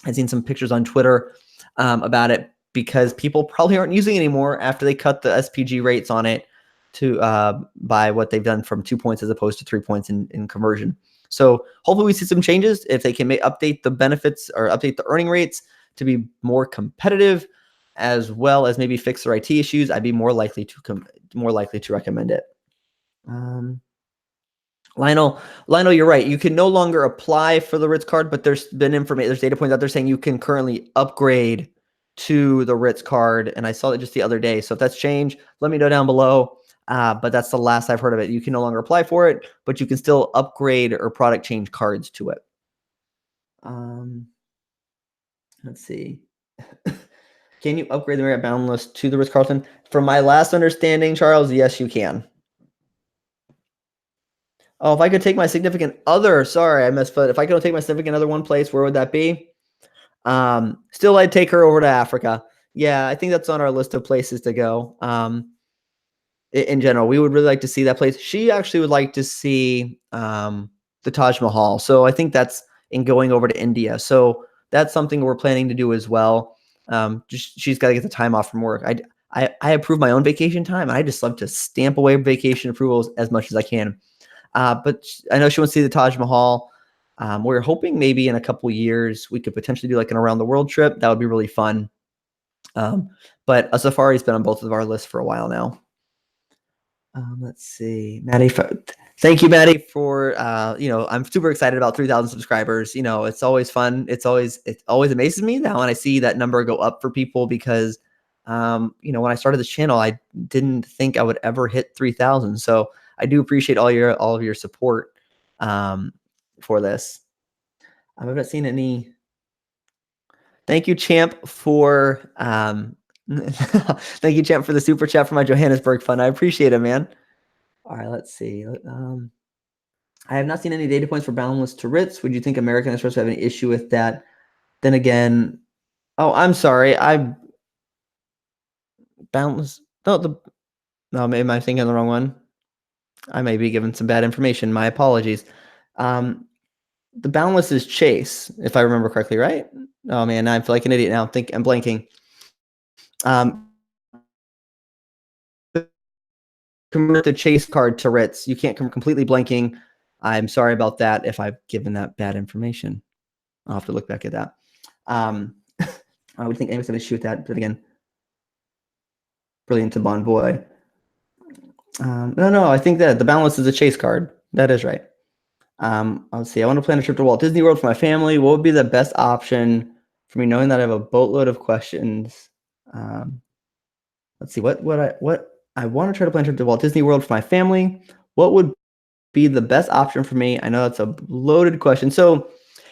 I've seen some pictures on Twitter about it, because people probably aren't using it anymore after they cut the SPG rates on it to by what they've done from 2 points as opposed to 3 points in conversion. So hopefully we see some changes if they can update the benefits or update the earning rates to be more competitive, as well as maybe fix their IT issues. I'd be more likely to recommend it. Lionel, you're right. You can no longer apply for the Ritz card, but there's data points out there saying you can currently upgrade to the Ritz card, and I saw that just the other day. So if that's changed, let me know down below. But that's the last I've heard of it. You can no longer apply for it, but you can still upgrade or product change cards to it. Let's see. Can you upgrade the Marriott Boundless to the Ritz-Carlton? From my last understanding, Charles, yes, you can. Oh, if I could take my significant other, sorry, I missed, but if I could take my significant other one place, where would that be? Still, I'd take her over to Africa. Yeah, I think that's on our list of places to go. In general, we would really like to see that place. She actually would like to see the Taj Mahal. So I think that's in going over to India. So that's something we're planning to do as well. Just she's got to get the time off from work. I approve my own vacation time. I just love to stamp away vacation approvals as much as I can. But I know she wants to see the Taj Mahal. We're hoping maybe in a couple years we could potentially do like an around the world trip. That would be really fun. But a safari's been on both of our lists for a while now. Let's see, Maddie. Thank you, Maddie, for I'm super excited about 3,000 subscribers. It's always fun. It always amazes me that when I see that number go up for people because when I started this channel, I didn't think I would ever hit 3,000. So I do appreciate all of your support for this. I've not seen any. Thank you, Champ, for thank you, Champ, for the super chat for my Johannesburg fund. I appreciate it, man. All right, let's see. I have not seen any data points for boundless to Ritz. Would you think American Express would have any issue with that? Then again, oh, I'm sorry. I boundless. No, maybe am I thinking of the wrong one? I may be given some bad information. My apologies. The boundless is Chase, if I remember correctly, right? Oh man, I feel like an idiot now. I'm blanking. Convert the Chase card to Ritz. You can't come completely blanking. I'm sorry about that if I've given that bad information. I'll have to look back at that. I would think anyone's going to shoot that, but again, brilliant to Bon Boy. No, I think that the balance is a Chase card. That is right. Let's see. I want to plan a trip to Walt Disney World for my family. What would be the best option for me, knowing that I have a boatload of questions? Let's see. What I want to try to plan a trip to Walt Disney World for my family. What would be the best option for me? I know that's a loaded question. So,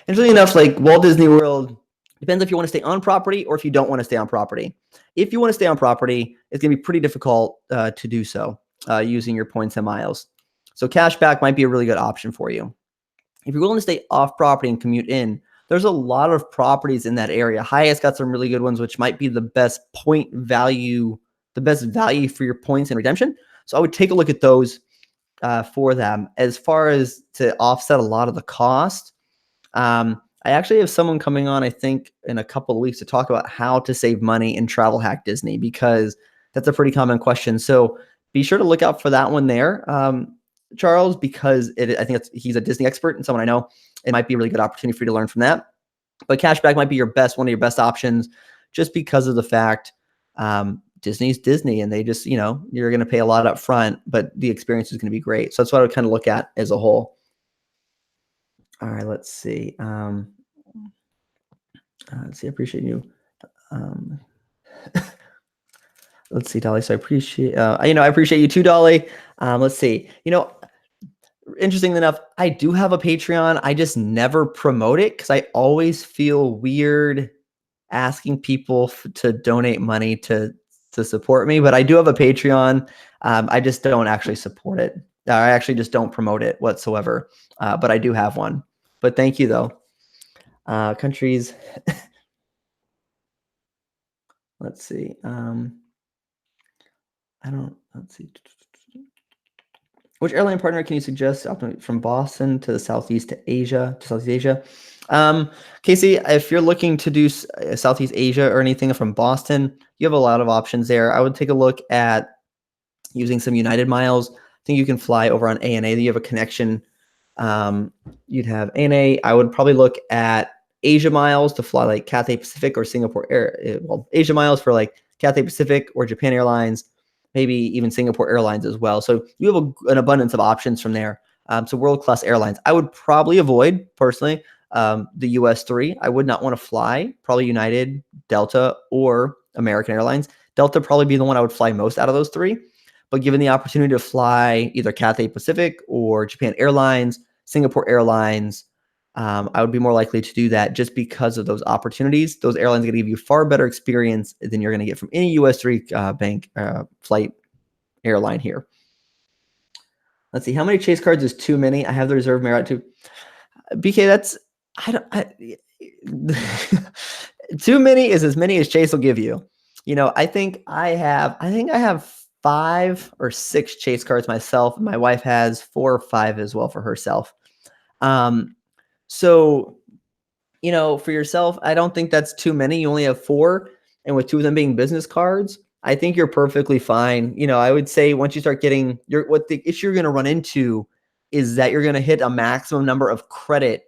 interestingly enough, like Walt Disney World, depends if you want to stay on property or if you don't want to stay on property. If you want to stay on property, it's going to be pretty difficult to do so using your points and miles. So cashback might be a really good option for you. If you're willing to stay off property and commute in, there's a lot of properties in that area. Hyatt's got some really good ones, which might be the best point value, the best value for your points and redemption. So I would take a look at those for them. As far as to offset a lot of the cost, I actually have someone coming on, I think, in a couple of weeks to talk about how to save money in Travel Hack Disney, because that's a pretty common question. So be sure to look out for that one there, Charles, because I think he's a Disney expert and someone I know. It might be a really good opportunity for you to learn from that. But cashback might be one of your best options, just because of the fact Disney's Disney, and they just, you're going to pay a lot up front, but the experience is going to be great. So that's what I would kind of look at as a whole. All right, let's see. Let's see. I appreciate you. Let's see, Dolly. So I appreciate, I appreciate you too, Dolly. Let's see. Interesting enough, I do have a Patreon. I just never promote it because I always feel weird asking people to donate money to support me. But I do have a Patreon. I just don't actually support it. I actually just don't promote it whatsoever. But I do have one. But thank you, though. Countries. Let's see. Let's see. Which airline partner can you suggest from Boston to the Southeast Asia? Casey, if you're looking to do Southeast Asia or anything from Boston, you have a lot of options there. I would take a look at using some United miles. I think you can fly over on ANA. You have a connection. You'd have ANA. I would probably look at Asia miles to fly like Cathay Pacific or Singapore Air. Well, Asia miles for like Cathay Pacific or Japan Airlines, maybe even Singapore Airlines as well. So you have an abundance of options from there. So world-class airlines. I would probably avoid, personally, the US 3. I would not want to fly probably United, Delta, or American Airlines. Delta probably be the one I would fly most out of those three. But given the opportunity to fly either Cathay Pacific or Japan Airlines, Singapore Airlines, I would be more likely to do that just because of those opportunities. Those airlines are going to give you far better experience than you're going to get from any US 3 bank flight airline here. Let's see. How many Chase cards is too many? I have the reserve Marriott too. BK, that's too many is as many as Chase will give you. I think I have 5 or 6 Chase cards myself. My wife has 4 or 5 as well for herself. So, for yourself, I don't think that's too many. You only have 4, and with 2 of them being business cards, I think you're perfectly fine. I would say once you start getting what the issue you're going to run into is that you're going to hit a maximum number of credit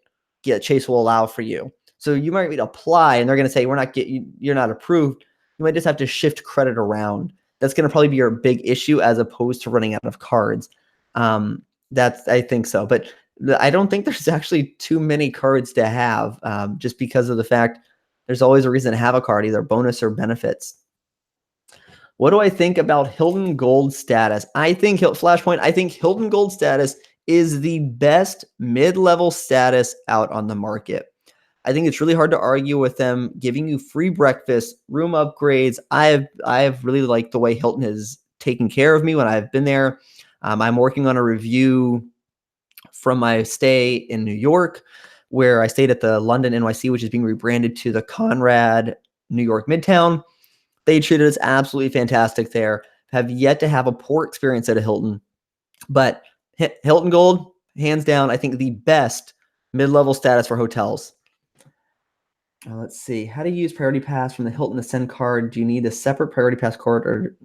Chase will allow for you. So you might need to apply, and they're going to say you're not approved. You might just have to shift credit around. That's going to probably be your big issue as opposed to running out of cards. I think so, but I don't think there's actually too many cards to have, just because of the fact there's always a reason to have a card, either bonus or benefits. What do I think about Hilton Gold status? I think Hilton Gold status is the best mid-level status out on the market. I think it's really hard to argue with them giving you free breakfast, room upgrades. I have really liked the way Hilton has taken care of me when I've been there. I'm working on a review from my stay in New York, where I stayed at the London NYC, which is being rebranded to the Conrad New York Midtown. They treated us absolutely fantastic there. Have yet to have a poor experience at a Hilton, but Hilton Gold, hands down, I think the best mid-level status for hotels. Let's see. How to use Priority Pass from the Hilton Ascend card? Do you need a separate Priority Pass card? Or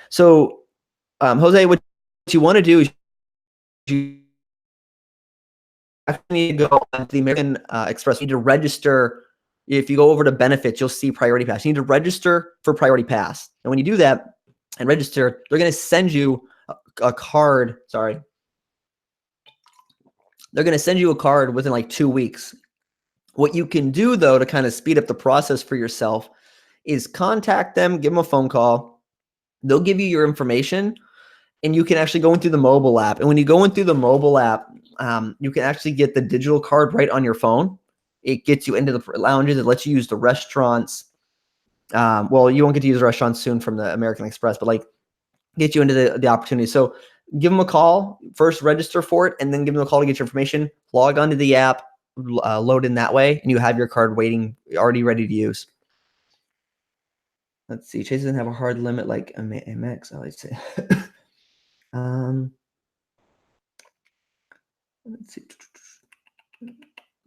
so, Jose, what you want to do is you actually need to go to the American Express. You need to register. If you go over to benefits, you'll see Priority Pass. You need to register for Priority Pass. And when you do that and register, they're going to send you a card. Sorry. They're going to send you a card within like 2 weeks. What you can do, though, to kind of speed up the process for yourself is contact them, give them a phone call. They'll give you your information, and you can actually go in through the mobile app. And when you go in through the mobile app, you can actually get the digital card right on your phone. It gets you into the lounges. It lets you use the restaurants. Well, you won't get to use the restaurants soon from the American Express, but like get you into the opportunity. So give them a call, first register for it, and then give them a call to get your information. Log onto the app, load in that way, and you have your card waiting, already ready to use. Let's see. Chase doesn't have a hard limit like Amex. I like to say. Let's see.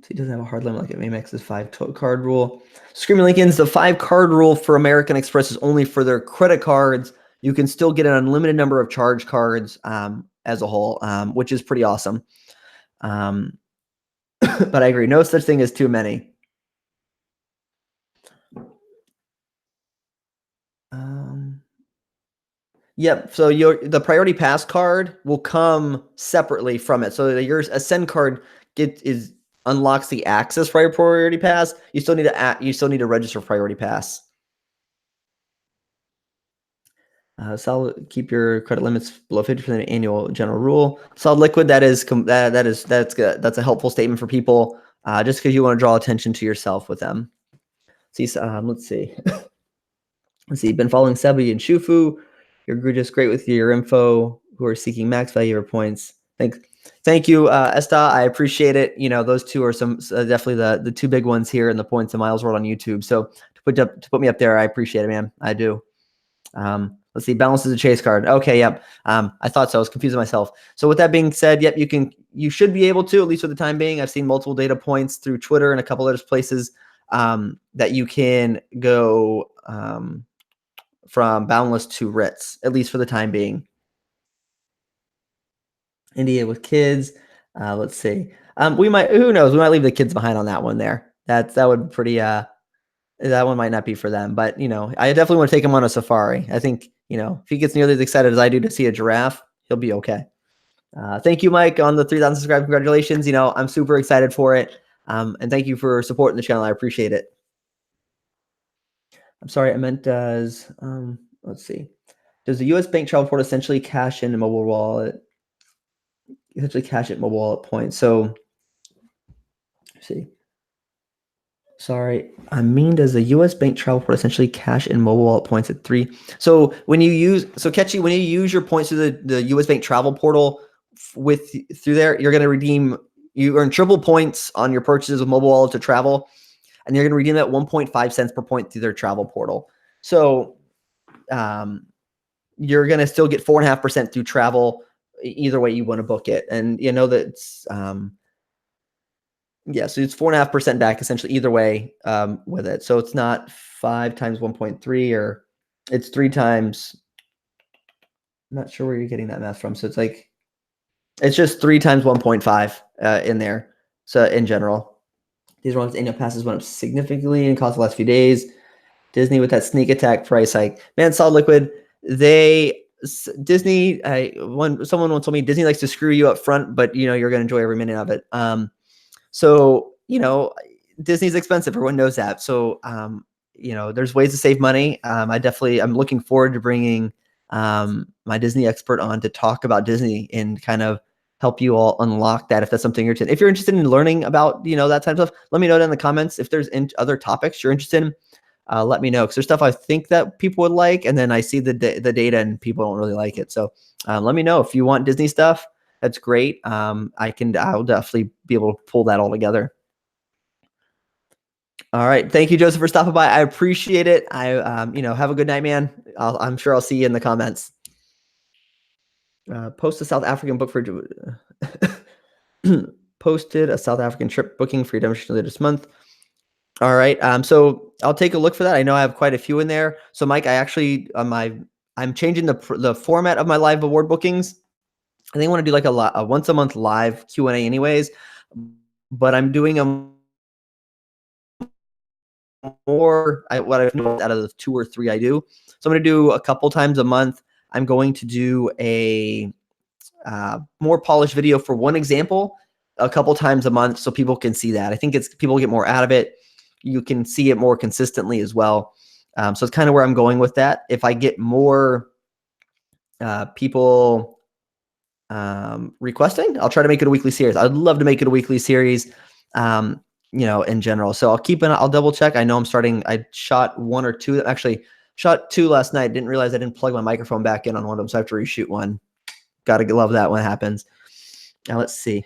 He doesn't have a hard limit like Amex's 5 card rule. Screaming Lincoln's the 5 card rule for American Express is only for their credit cards. You can still get an unlimited number of charge cards as a whole, which is pretty awesome. But I agree, no such thing as too many. Yep. So the Priority Pass card will come separately from it. So your Ascend card unlocks the access for your Priority Pass. You still need to register Priority Pass. Solid, keep your credit limits below 50% annual general rule. Solid liquid, that's good. That's a helpful statement for people, just because you want to draw attention to yourself with them. See, let's see. Let's see. Been following Sebi and Shufu. You're just great with your info. Who are seeking max value or points? Thank you, Esta. I appreciate it. Those two are definitely the 2 big ones here in the Points and Miles world on YouTube. So to put me up there, I appreciate it, man. I do. Let's see. Balance is a Chase card. Okay. Yep. I thought so. I was confusing myself. So with that being said, yep, you should be able to, at least for the time being. I've seen multiple data points through Twitter and a couple other places that you can go from boundless to Ritz, at least for the time being. India with kids. Let's see. Who knows? We might leave the kids behind on that one there. That would be pretty, that one might not be for them, but I definitely want to take him on a safari. I think, if he gets nearly as excited as I do to see a giraffe, he'll be okay. Thank you, Mike, on the 3,000 subscribers. Congratulations. I'm super excited for it. And thank you for supporting the channel. I appreciate it. I'm sorry, I meant let's see. Does the US bank travel port essentially cash in a mobile wallet? Essentially cash it mobile wallet points. So let's see. Sorry, does the US bank travel port essentially cash in mobile wallet points at 3? So when you use your points through the US bank travel portal through there, you're going to redeem. You earn triple points on your purchases with mobile wallet to travel, and you're going to redeem that 1.5 cents per point through their travel portal. So you're going to still get 4.5% through travel either way you want to book it. And you know that it's yeah, so it's 4.5% back essentially either way with it. So it's not 5 times 1.3, or it's 3 times. I'm not sure where you're getting that math from. So it's just 3 times 1.5 in there. So in general, these ones annual passes went up significantly in cost the last few days. Disney with that sneak attack price hike, man. Solid Liquid, Disney. Someone once told me Disney likes to screw you up front, but you're going to enjoy every minute of it. So Disney's expensive. Everyone knows that. So there's ways to save money. I'm looking forward to bringing my Disney expert on to talk about Disney and kind of help you all unlock that if that's something you're interested in. If you're interested in learning about that type of stuff, let me know down in the comments. If there's other topics you're interested in, let me know, because there's stuff I think that people would like, and then I see the data and people don't really like it. So let me know if you want Disney stuff. That's great. I'll definitely be able to pull that all together. All right. Thank you, Joseph, for stopping by. I appreciate it. Have a good night, man. I'm sure I'll see you in the comments. Post a South African book for posted a South African trip booking for redemption later this month. All right. So I'll take a look for that. I know I have quite a few in there. So Mike, I actually I'm changing the format of my live award bookings. I think I want to do like a once a month live Q&A anyways, but I'm doing them more what I know out of the 2 or 3 I do. So I'm going to do a couple times a month. I'm going to do a more polished video for one example a couple times a month so people can see that. I think people get more out of it. You can see it more consistently as well. So it's kind of where I'm going with that. If I get more people requesting, I'll try to make it a weekly series. I'd love to make it a weekly series, in general. So I'll double check. I know I shot 1 or 2, actually shot 2 last night. Didn't realize I didn't plug my microphone back in on one of them, so I have to reshoot one. Gotta love that when it happens. Now let's see.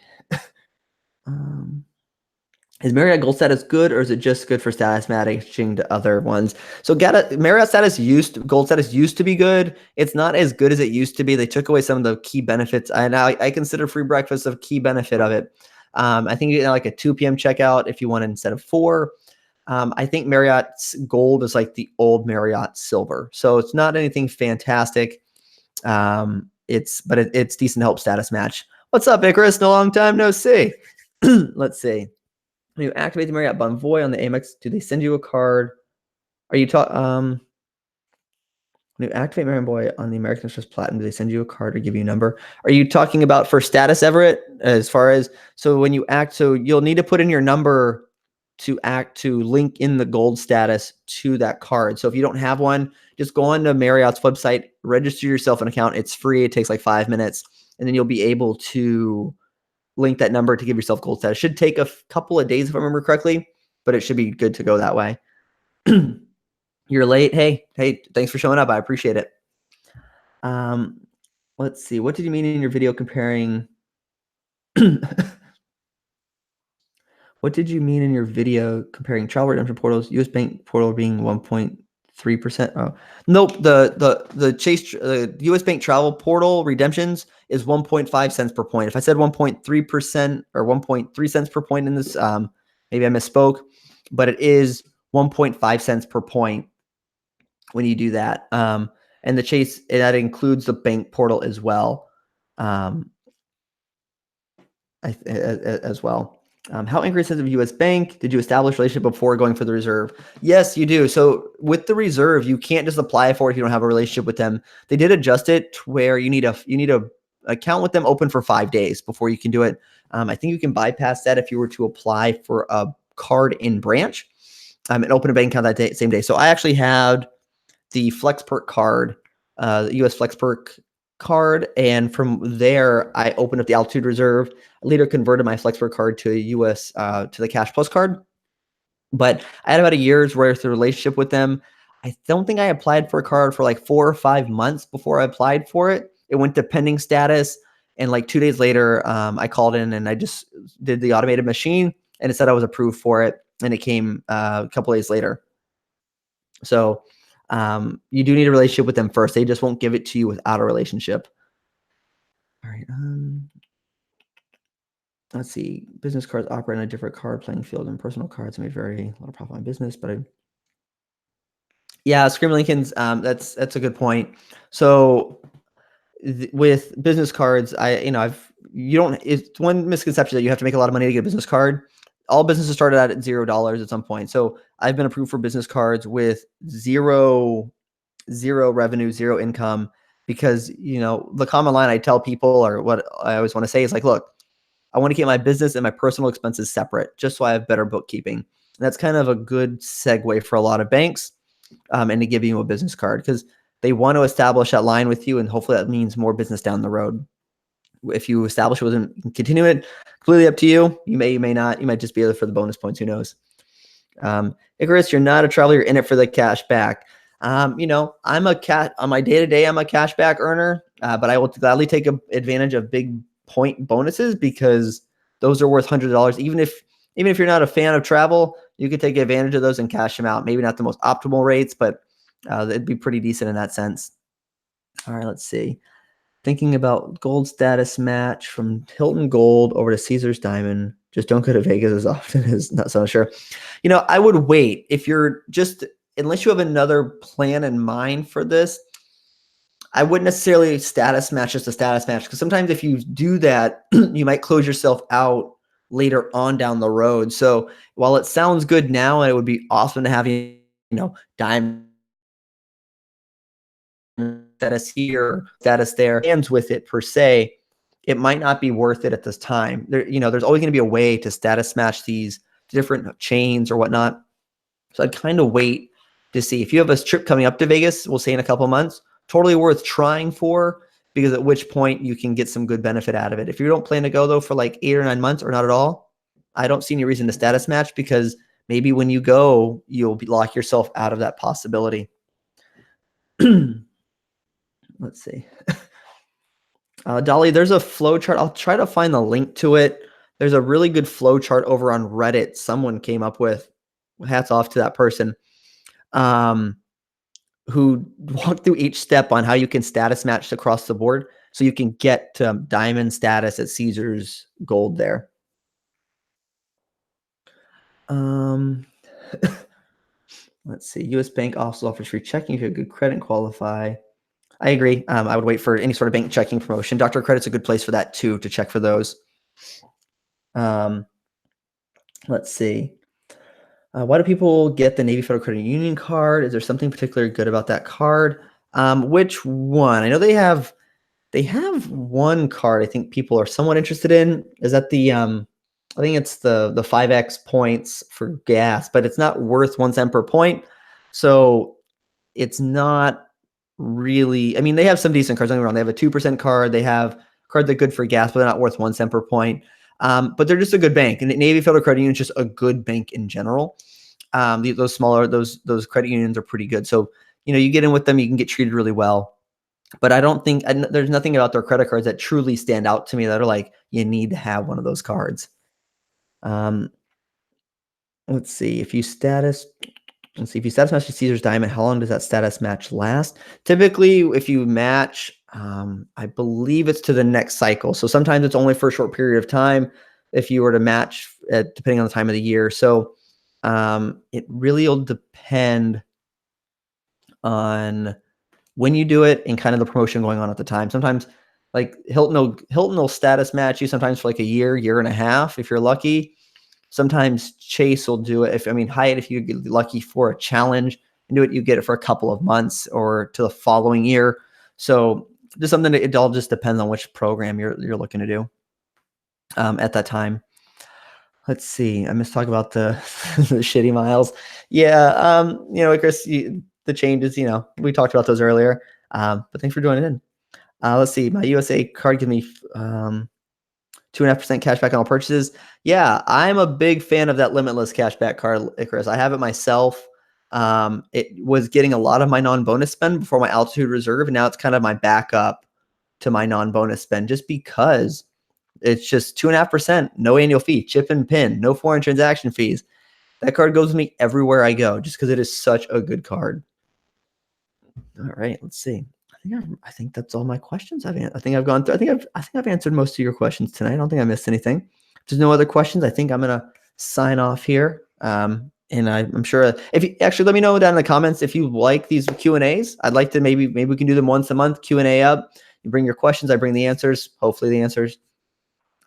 Is Marriott Gold status good, or is it just good for status matching to other ones? So Marriott Gold status used to be good. It's not as good as it used to be. They took away some of the key benefits, and I consider free breakfast a key benefit of it. I think you get like a 2 p.m. checkout if you want it instead of 4. I think Marriott's Gold is like the old Marriott Silver, so it's not anything fantastic. It's decent to help status match. What's up, Icarus? No long time no see. Let's see. When you activate the Marriott Bonvoy on the Amex, do they send you a card? Are you when you activate Marriott Bonvoy on the American Express Platinum, do they send you a card or give you a number? Are you talking about for status, Everett? When you act, so you'll need to put in your number to link in the gold status to that card. So if you don't have one, just go on to Marriott's website, register yourself an account. It's free. It takes like 5 minutes, and then you'll be able to link that number to give yourself gold status. Should take a couple of days if I remember correctly, but it should be good to go that way. You're late. Hey, thanks for showing up. I appreciate it. Let's see. What did you mean in your video comparing? What did you mean in your video comparing travel redemption portals, US Bank portal being 1.3%? Oh, nope. The US Bank travel portal redemptions is 1.5 cents per point. If I said 1.3% or 1.3 cents per point in this, maybe I misspoke, but it is 1.5 cents per point when you do that. And the Chase, that includes the bank portal as well. As well. How angry sensitive US Bank? Did you establish a relationship before going for the reserve? Yes, you do. So with the reserve, you can't just apply for it if you don't have a relationship with them. They did adjust it to where you need a account with them open for 5 days before you can do it. I think you can bypass that if you were to apply for a card in branch and open a bank account that same day. So I actually had the FlexPerk card, the US FlexPerk card, and from there I opened up the Altitude Reserve. I later converted my FlexPerk card to to the Cash Plus card, but I had about a year's worth of relationship with them. I don't think I applied for a card for like 4 or 5 months before I applied for it. It went to pending status, And like 2 days later, I called in and I just did the automated machine, and it said I was approved for it, and it came a couple days later. So you do need a relationship with them first. They just won't give it to you without a relationship. All right. Let's see. Business cards operate on a different card playing field, and personal cards made very a lot of profit on business. But yeah, Scream Lincoln's. That's a good point. So with business cards, you don't. It's one misconception that you have to make a lot of money to get a business card. All businesses started out at $0 at some point. So I've been approved for business cards with zero revenue, zero income, because the common line I tell people, or what I always want to say, is like, look, I want to keep my business and my personal expenses separate, just so I have better bookkeeping. And that's kind of a good segue for a lot of banks, and to give you a business card, because they want to establish that line with you, and hopefully that means more business down the road. If you establish it and continue it, completely up to you. You may not. You might just be there for the bonus points. Who knows? Icarus, you're not a traveler. You're in it for the cash back. I'm a cat on my day-to-day. I'm a cash back earner, but I will gladly take advantage of big point bonuses, because those are worth $100. Even if you're not a fan of travel, you could take advantage of those and cash them out. Maybe not the most optimal rates, but it'd be pretty decent in that sense. All right, let's see. Thinking about gold status match from Hilton Gold over to Caesars Diamond. Just don't go to Vegas as often as not so sure. I would wait if you're just, unless you have another plan in mind for this. I wouldn't necessarily status match just a status match, because sometimes if you do that, you might close yourself out later on down the road. So while it sounds good now, and it would be awesome to have diamond status here, status there, hands with it per se, it might not be worth it at this time. There's always going to be a way to status match these different chains or whatnot. So I'd kind of wait to see. If you have a trip coming up to Vegas, we'll say in a couple of months, totally worth trying for, because at which point you can get some good benefit out of it. If you don't plan to go though for like 8 or 9 months or not at all, I don't see any reason to status match, because maybe when you go, you'll lock yourself out of that possibility. Let's see. Dolly, there's a flow chart. I'll try to find the link to it. There's a really good flow chart over on Reddit someone came up with. Hats off to that person, who walked through each step on how you can status match across the board, so you can get to diamond status at Caesars Gold there. Let's see. U.S. Bank also offers free checking if you have good credit and qualify. I agree. I would wait for any sort of bank checking promotion. Dr. Credit's a good place for that too, to check for those. Let's see. Why do people get the Navy Federal Credit Union card? Is there something particularly good about that card? Which one? I know they have one card I think people are somewhat interested in. Is that the I think it's the 5x points for gas, but it's not worth 1 cent per point. So it's not really, I mean, they have some decent cards. Don't get me wrong. They have a 2% card. They have a card that's good for gas, but they're not worth 1 cent per point. But they're just a good bank. And Navy Federal Credit Union is just a good bank in general. Those smaller, those credit unions are pretty good. So, you get in with them, you can get treated really well. But I don't think, there's nothing about their credit cards that truly stand out to me that are like, you need to have one of those cards. Let's see. If you status match to Caesars Diamond, how long does that status match last? Typically, if you match, I believe it's to the next cycle. So sometimes it's only for a short period of time if you were to match, depending on the time of the year. So it really will depend on when you do it and kind of the promotion going on at the time. Sometimes like Hilton will status match you sometimes for like a year and a half if you're lucky. Sometimes Chase will do it. Hyatt, if you get lucky for a challenge and do it, you get it for a couple of months or to the following year. So just something that it all just depends on which program you're looking to do at that time. Let's see. I must talk about the the shitty miles. Yeah. Chris, the changes, we talked about those earlier. But thanks for joining in. Let's see. My USA card gives me 2.5% cash back on all purchases. Yeah, I'm a big fan of that limitless cashback card, Icarus. I have it myself. It was getting a lot of my non-bonus spend before my altitude reserve, and now it's kind of my backup to my non-bonus spend just because it's just 2.5%, no annual fee, chip and pin, no foreign transaction fees. That card goes with me everywhere I go just because it is such a good card. All right, let's see. I think that's all my questions. I think I've gone through. I think I've answered most of your questions tonight. I don't think I missed anything. If there's no other questions, I think I'm gonna sign off here. And I'm sure if you actually let me know down in the comments if you like these Q&As. I'd like to maybe we can do them once a month. Q&A up. You bring your questions, I bring the answers. Hopefully the answers.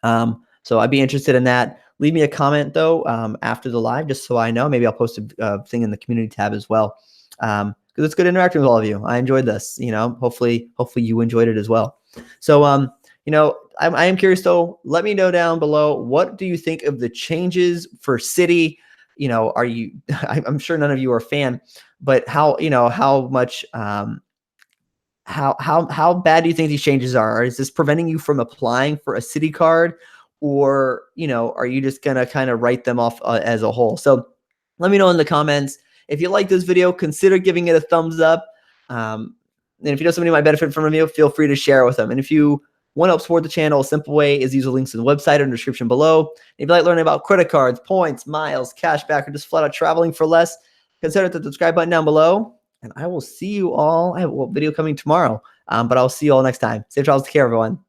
So I'd be interested in that. Leave me a comment though after the live, just so I know. Maybe I'll post a thing in the community tab as well. Because it's good interacting with all of you. I enjoyed this. Hopefully you enjoyed it as well. So I am curious though. Let me know down below. What do you think of the changes for Citi? Are you? I'm sure none of you are a fan, but how much? How bad do you think these changes are? Is this preventing you from applying for a Citi card, or are you just gonna kind of write them off as a whole? So let me know in the comments. If you like this video, consider giving it a thumbs up. And if you know somebody might benefit from a video, feel free to share it with them. And if you want to help support the channel, a simple way is use the links in the website or in the description below. If you like learning about credit cards, points, miles, cashback, or just flat out traveling for less, consider the subscribe button down below. And I will see you all. I have a video coming tomorrow, but I'll see you all next time. Safe travels. Take care, everyone.